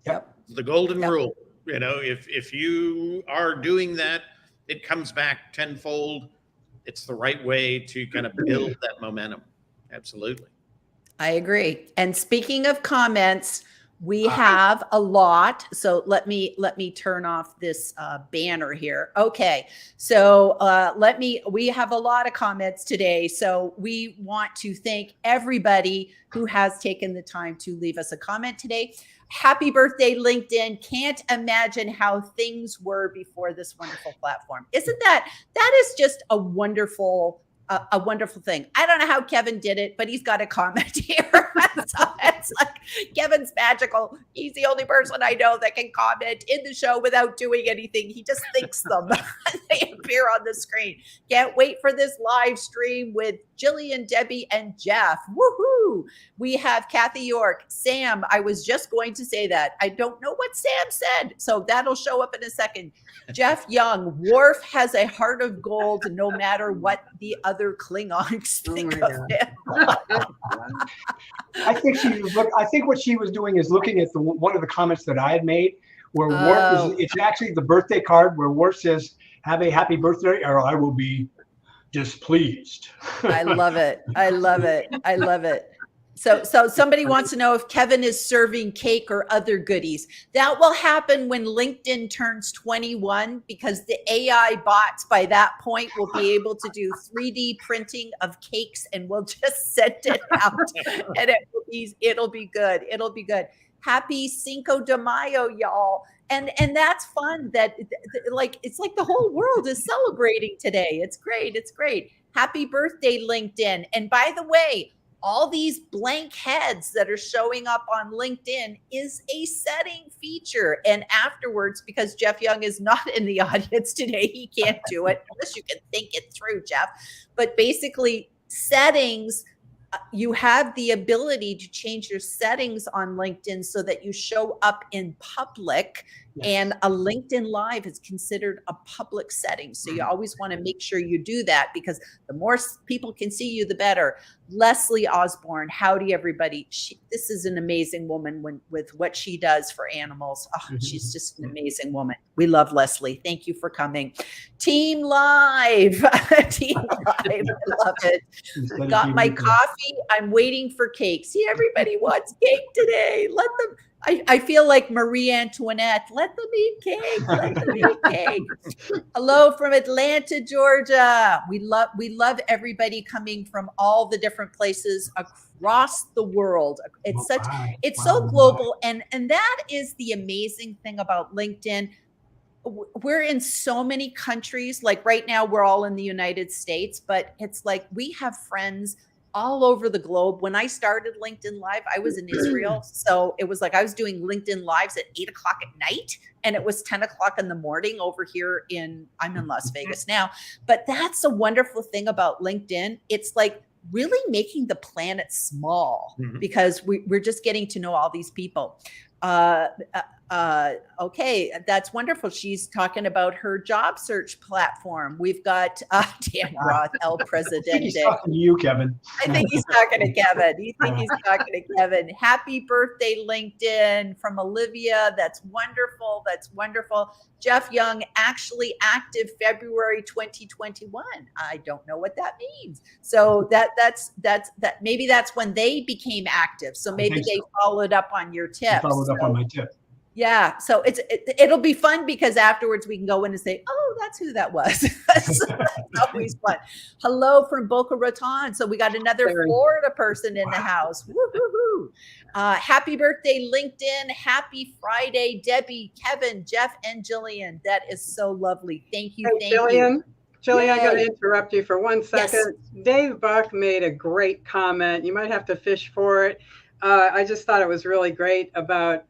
Yep. The golden rule. You know, if you are doing that, it comes back tenfold. It's the right way to kind of build that momentum. Absolutely. I agree. And speaking of comments, we have a lot. So let me turn off this banner here. Okay. So we have a lot of comments today. So we want to thank everybody who has taken the time to leave us a comment today. Happy birthday, LinkedIn. Can't imagine how things were before this wonderful platform. Isn't that is just a wonderful thing. I don't know how Kevin did it, but he's got a comment here. So it's like, Kevin's magical. He's the only person I know that can comment in the show without doing anything. He just thinks them. They appear on the screen. Can't wait for this live stream with Gillian, Debbie, and Jeff. Woohoo! We have Kathy York. Sam, I was just going to say that. I don't know what Sam said, so that'll show up in a second. Jeff Young, Worf has a heart of gold no matter what the other Klingons think of him. I think what she was doing is looking at one of the comments that I had made, where Worf it's actually the birthday card where Worf says, "Have a happy birthday, or I will be displeased." I love it. I love it. I love it. So somebody wants to know if Kevin is serving cake or other goodies. That will happen when LinkedIn turns 21, because the AI bots by that point will be able to do 3D printing of cakes, and we'll just send it out, and it'll be good. It'll be good. Happy Cinco de Mayo, y'all. And that's fun. That it's like the whole world is celebrating today. It's great. It's great. Happy birthday, LinkedIn. And by the way, all these blank heads that are showing up on LinkedIn is a setting feature. And afterwards, because Jeff Young is not in the audience today, he can't do it unless you can think it through, Jeff. But basically, settings, you have the ability to change your settings on LinkedIn so that you show up in public. Yes. And a LinkedIn Live is considered a public setting. So you always want to make sure you do that, because the more people can see you, the better. Leslie Osborne, howdy everybody. This is an amazing woman with what she does for animals. Oh, she's just an amazing woman. We love Leslie. Thank you for coming. Team Live. Team Live. I love it. Got my coffee. I'm waiting for cake. See, everybody wants cake today. Let them. I feel like Marie Antoinette. Let them eat cake. Let them eat cake. Hello from Atlanta, Georgia. We love everybody coming from all the different places across the world. It's so global, and that is the amazing thing about LinkedIn. We're in so many countries. Like right now, we're all in the United States, but it's like we have friends all over the globe. When I started LinkedIn Live, I was in Israel. So it was like I was doing LinkedIn Lives at 8 o'clock at night, and it was 10 o'clock in the morning over here I'm in Las Vegas now. But that's a wonderful thing about LinkedIn. It's like really making the planet small, because we're just getting to know all these people. Okay, that's wonderful. She's talking about her job search platform. We've got Dan Roth, El I think he's Presidente. talking to you, Kevin. I think he's talking to Kevin. You think he's talking to Kevin. Happy birthday, LinkedIn, from Olivia. That's wonderful. That's wonderful. Jeff Young, actually active February 2021. I don't know what that means. So that's maybe that's when they became active. So maybe think they so. followed up on your tips. Followed up on my tip. Yeah, so it'll be fun because afterwards we can go in and say, "Oh, that's who that was." So that's always fun. Hello from Boca Raton. So we got another Florida person in the house. Woo-hoo-hoo. Happy birthday, LinkedIn. Happy Friday, Debbie, Kevin, Jeff, and Jillian. That is so lovely. Thank you. Hey, Thank Gillian. you. Jillian, I'm Yay. going to interrupt you for 1 second. Yes. Dave Buck made a great comment. You might have to fish for it. I just thought it was really great about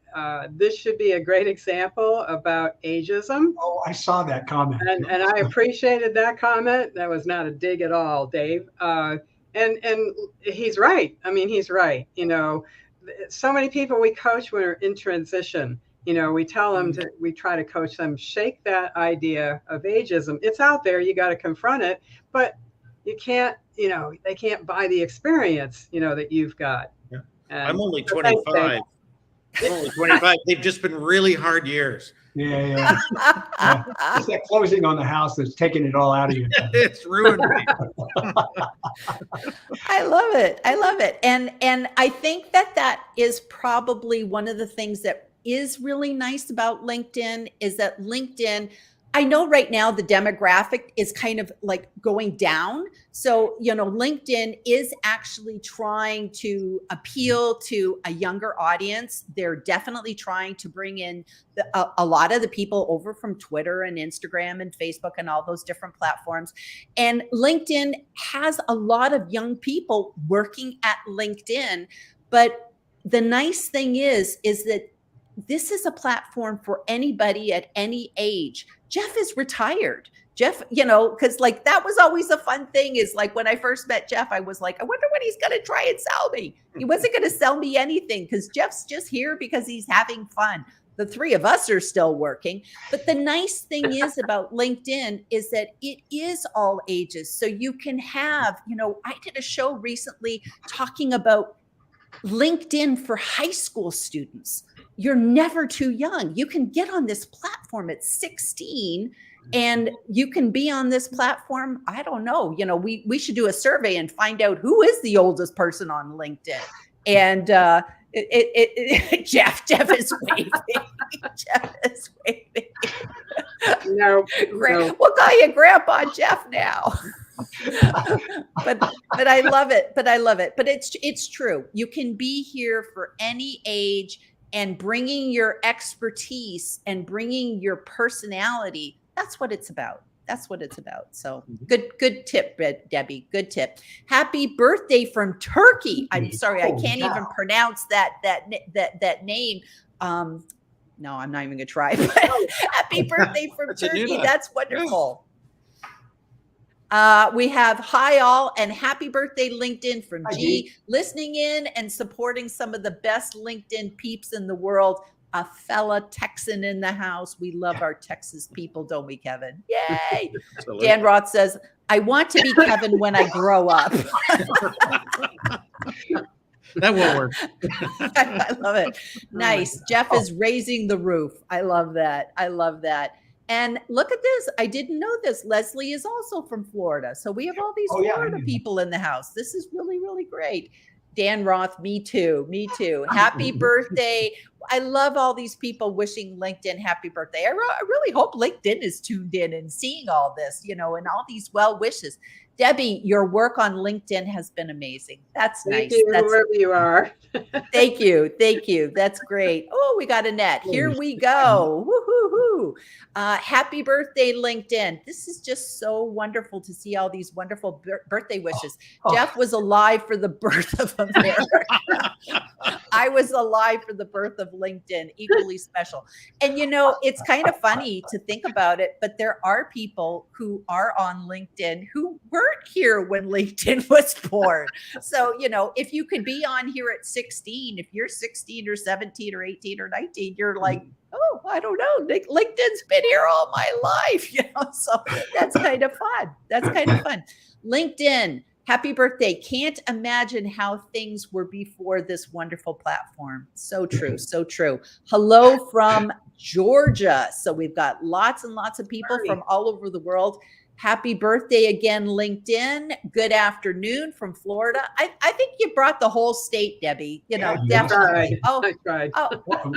this should be a great example about ageism. Oh, I saw that comment. And I appreciated that comment. That was not a dig at all, Dave. And he's right. I mean, he's right. You know, so many people we coach when we're in transition. You know, we tell them we try to coach them, shake that idea of ageism. It's out there. You got to confront it, but you can't, you know, they can't buy the experience, you know, that you've got. Yeah. And I'm only 25. I'm only 25. They've just been really hard years. Yeah. It's that closing on the house that's taking it all out of you. It's ruined me. I love it. I love it. And I think that is probably one of the things that is really nice about LinkedIn is that LinkedIn, I know right now the demographic is kind of like going down. So, you know, LinkedIn is actually trying to appeal to a younger audience. They're definitely trying to bring in a lot of the people over from Twitter and Instagram and Facebook and all those different platforms. And LinkedIn has a lot of young people working at LinkedIn. But the nice thing is that this is a platform for anybody at any age. Jeff is retired. Jeff, you know, because like that was always a fun thing is like when I first met Jeff, I was like, I wonder what he's going to try and sell me. He wasn't going to sell me anything because Jeff's just here because he's having fun. The three of us are still working. But the nice thing is about LinkedIn is that it is all ages. So you can have, you know, I did a show recently talking about LinkedIn for high school students. You're never too young. You can get on this platform at 16 and you can be on this platform. I don't know, you know, we should do a survey and find out who is the oldest person on LinkedIn. And Jeff is waving. Jeff is waving. No. We'll call you Grandpa Jeff now. but I love it. But it's true. You can be here for any age and bringing your expertise and bringing your personality. That's what it's about. That's what it's about. So good tip, Debbie. Good tip. Happy birthday from Turkey. I'm sorry, I can't even pronounce that name. No, I'm not even gonna try. Happy birthday from Turkey. That's wonderful. We have hi all and happy birthday LinkedIn from G, listening in and supporting some of the best LinkedIn peeps in the world. A fella Texan in the house. We love our Texas people, don't we, Kevin? Yay. Dan Roth says, I want to be Kevin when I grow up. That won't work. I love it. Nice. Jeff is raising the roof. I love that. I love that. And look at this. I didn't know this. Leslie is also from Florida. So we have all these Florida people in the house. This is really, really great. Dan Roth, me too. Me too. Happy birthday. I love all these people wishing LinkedIn happy birthday. I really hope LinkedIn is tuned in and seeing all this, you know, and all these well wishes. Debbie, your work on LinkedIn has been amazing. That's nice. Thank you, wherever you are. Thank you. Thank you. That's great. Oh, we got Annette. Here we go. Woo-hoo-hoo. Happy birthday, LinkedIn. This is just so wonderful to see all these wonderful birthday wishes. Jeff was alive for the birth of America. I was alive for the birth of of LinkedIn, equally special. And it's kind of funny to think about it, but there are people who are on LinkedIn who weren't here when LinkedIn was born. So, if you could be on here at 16, if you're 16 or 17 or 18 or 19, you're like, oh, I don't know. LinkedIn's been here all my life, so that's kind of fun. That's kind of fun. LinkedIn, happy birthday. Can't imagine how things were before this wonderful platform. So true. So true. Hello from Georgia. So we've got lots and lots of people from all over the world. Happy birthday again, LinkedIn. Good afternoon from Florida. I think you brought the whole state, Debbie. Definitely. I tried.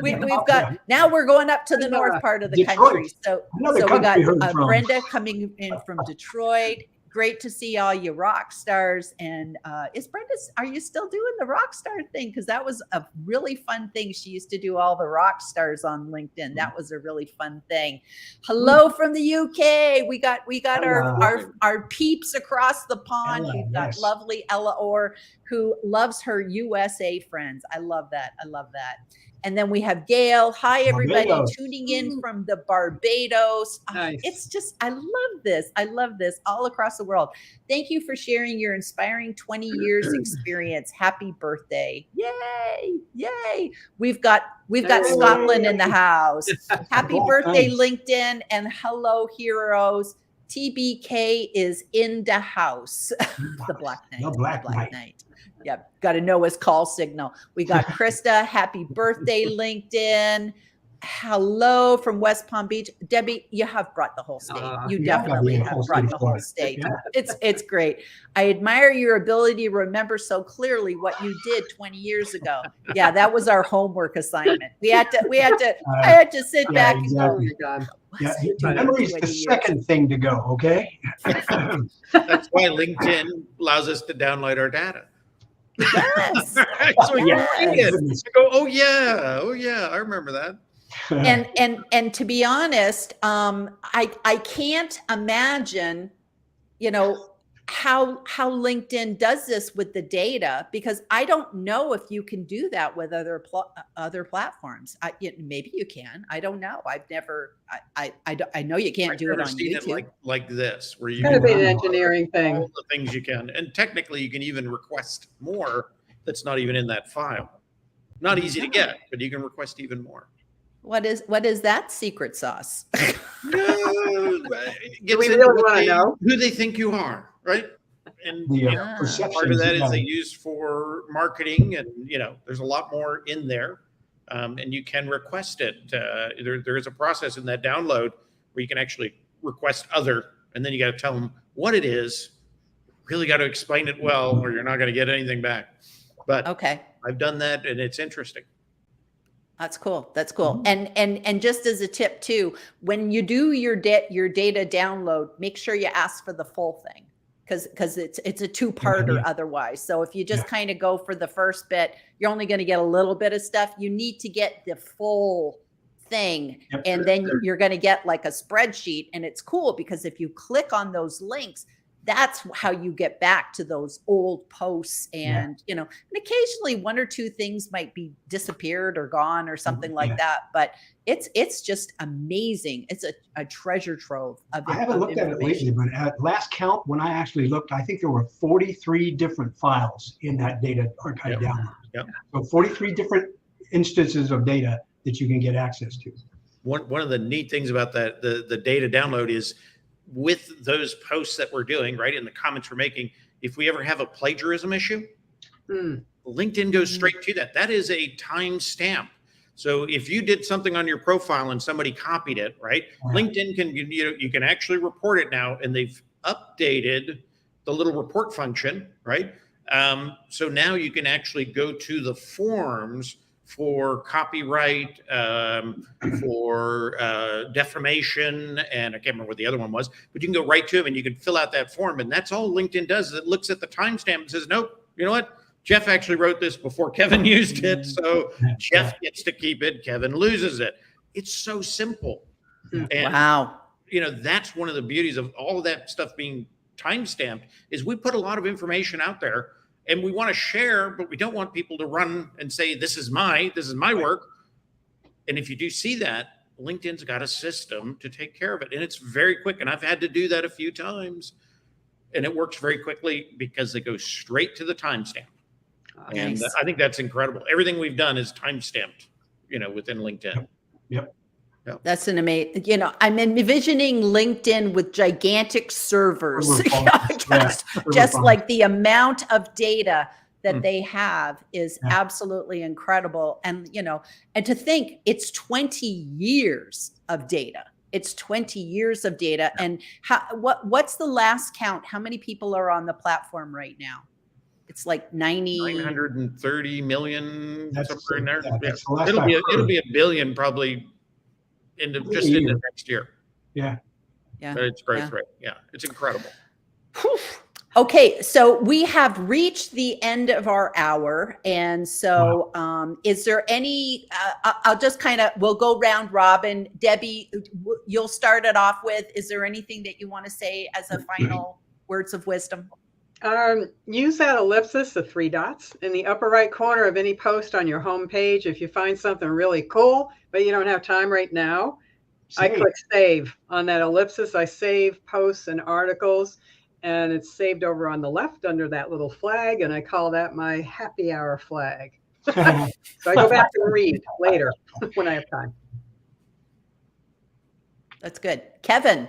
We've got, now we're going up to the north part of the Detroit. country. So we got Brenda coming in from Detroit. Great to see all you rock stars. And are you still doing the rock star thing? Because that was a really fun thing. She used to do all the rock stars on LinkedIn. That was a really fun thing. Hello from the UK. We got our peeps across the pond. Ella, We've got yes. lovely Ella Orr, who loves her USA friends. I love that. I love that. And then we have Gail. Hi, everybody, Barbados. tuning in from the Barbados. Nice. It's just, I love this. I love this all across the world. Thank you for sharing your inspiring 20 years experience. Happy birthday. Yay. Yay. We've got Scotland in the house. Happy birthday, LinkedIn, and hello, heroes. TBK is in the house. The Black Knight. The Black Knight. Yep. Got to know his call signal. We got Krista. Happy birthday, LinkedIn. Hello from West Palm Beach. Debbie, you have brought the whole state. You definitely have brought the whole state. It's great. I admire your ability to remember so clearly what you did 20 years ago. Yeah, that was our homework assignment. I had to sit back and go, yeah, memory's the second thing to go, okay? That's why LinkedIn allows us to download our data. Yes. So you read it. You go, oh yeah, I remember that. And to be honest, I can't imagine, how LinkedIn does this with the data, because I don't know if you can do that with other platforms. Maybe you can. I don't know. I've never. I know you can't do it on YouTube. Like this, where you It's can gotta be an engineering thing. all the things you can, and technically you can even request more that's not even in that file. Not easy to get, but you can request even more. What is that secret sauce? Do we really want to know who they think you are, right? And part of that is they use for marketing, and there's a lot more in there, and you can request it. There is a process in that download where you can actually request other, and then you got to tell them what it is. Really got to explain it well, or you're not going to get anything back. But okay, I've done that, and it's interesting. That's cool. That's cool. And just as a tip too, when you do your data download, make sure you ask for the full thing, because it's a two-parter otherwise. So if you just kind of go for the first bit, you're only going to get a little bit of stuff. You need to get the full thing, and then you're going to get like a spreadsheet. And it's cool because if you click on those links, that's how you get back to those old posts. And and occasionally one or two things might be disappeared or gone or something like that, but it's just amazing. It's a treasure trove of I haven't looked at it lately, but at last count, when I actually looked, I think there were 43 different files in that data archive download. So 43 different instances of data that you can get access to. One of the neat things about that the data download is, with those posts that we're doing, right, in the comments we're making, if we ever have a plagiarism issue, LinkedIn goes straight to that. That is a timestamp. So if you did something on your profile and somebody copied it, right, LinkedIn can, you can actually report it now, and they've updated the little report function, right? So now you can actually go to the forms for copyright, for defamation, and I can't remember what the other one was, but you can go right to them and you can fill out that form. And that's all LinkedIn does, is it looks at the timestamp and says, nope, you know what? Jeff actually wrote this before Kevin used it, so Jeff gets to keep it, Kevin loses it. It's so simple. And, that's one of the beauties of all of that stuff being timestamped, is we put a lot of information out there, and we want to share, but we don't want people to run and say, this is my work. And if you do see that, LinkedIn's got a system to take care of it. And it's very quick. And I've had to do that a few times. And it works very quickly because they go straight to the timestamp. And Nice. I think that's incredible. Everything we've done is timestamped, within LinkedIn. Yep. That's an amazing, I'm envisioning LinkedIn with gigantic servers, just like the amount of data that they have is absolutely incredible. And, and to think it's 20 years of data. It's 20 years of data. And what's the last count? How many people are on the platform right now? It's like 930 million, somewhere in there. Yeah. It'll be a billion probably into next year. Yeah. But it's growth rate. Yeah. It's incredible. Whew. Okay, so we have reached the end of our hour. And so is there any, I'll just we'll go round robin. Debbie, you'll start it off with, is there anything that you want to say as a final words of wisdom? Use that ellipsis, the 3 dots in the upper right corner of any post on your home page. If you find something really cool, but you don't have time right now, I click save on that ellipsis. I save posts and articles, and it's saved over on the left under that little flag. And I call that my happy hour flag. So I go back and read later when I have time. That's good. Kevin.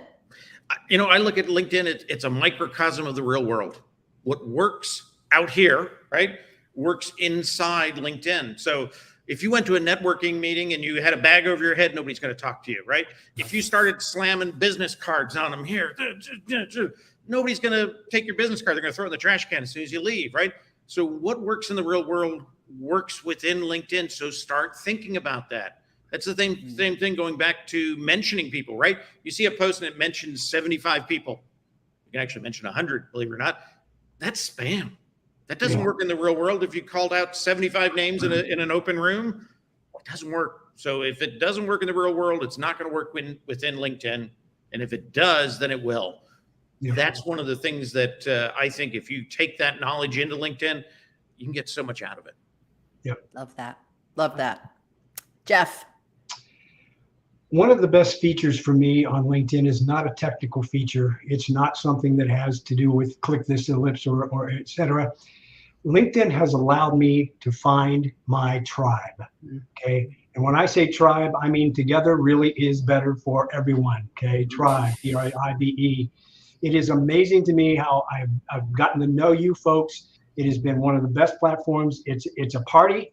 I look at LinkedIn, it's a microcosm of the real world. What works out here, right, works inside LinkedIn. So if you went to a networking meeting and you had a bag over your head, nobody's going to talk to you, right? If you started slamming business cards on them here, nobody's going to take your business card. They're going to throw it in the trash can as soon as you leave, right? So what works in the real world works within LinkedIn. So start thinking about that. That's the same thing going back to mentioning people, right? You see a post and it mentions 75 people. You can actually mention 100, believe it or not. That's spam. That doesn't work in the real world. If you called out 75 names in an open room, it doesn't work. So if it doesn't work in the real world, it's not going to work within LinkedIn. And if it does, then it will. Yeah. That's one of the things that I think if you take that knowledge into LinkedIn, you can get so much out of it. Yep. Love that. Love that. Jeff. One of the best features for me on LinkedIn is not a technical feature. It's not something that has to do with click this ellipse or et cetera. LinkedIn has allowed me to find my tribe. Okay. And when I say tribe, I mean together really is better for everyone. Okay. Tribe, TRIBE. It is amazing to me how I've gotten to know you folks. It has been one of the best platforms. It's a party,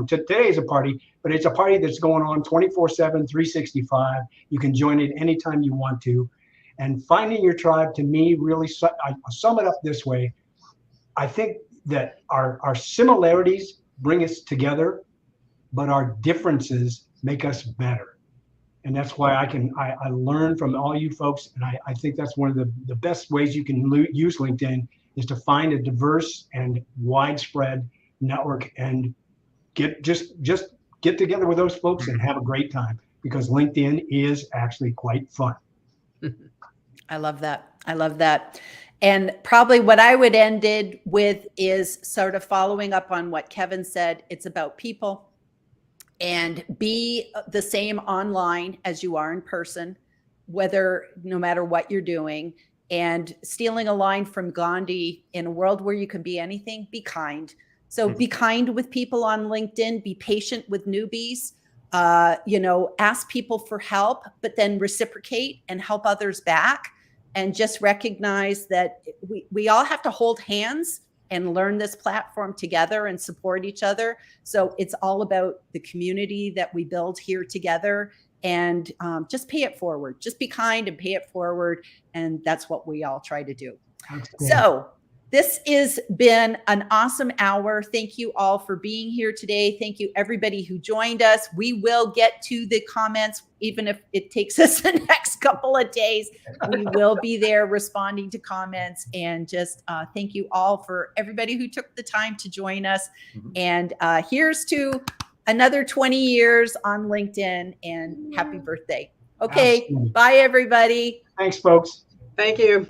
today is a party, but it's a party that's going on 24/7, 365. You can join it anytime you want to. And finding your tribe, to me, really, I sum it up this way. I think that our similarities bring us together, but our differences make us better. And that's why I learn from all you folks. And I think that's one of the best ways you can use LinkedIn is to find a diverse and widespread network and just get together with those folks and have a great time, because LinkedIn is actually quite fun. I love that. I love that. And probably what I would end it with is sort of following up on what Kevin said. It's about people, and be the same online as you are in person, no matter what you're doing. And stealing a line from Gandhi, in a world where you can be anything, be kind. So be kind with people on LinkedIn, be patient with newbies, ask people for help, but then reciprocate and help others back. And just recognize that we all have to hold hands and learn this platform together and support each other. So it's all about the community that we build here together. And just pay it forward. Just be kind and pay it forward. And that's what we all try to do. So this has been an awesome hour. Thank you all for being here today. Thank you, everybody who joined us. We will get to the comments, even if it takes us the next couple of days. We will be there responding to comments. And just thank you all for everybody who took the time to join us. And here's to another 20 years on LinkedIn, and happy birthday. Okay. Absolutely. Bye, everybody. Thanks, folks. Thank you.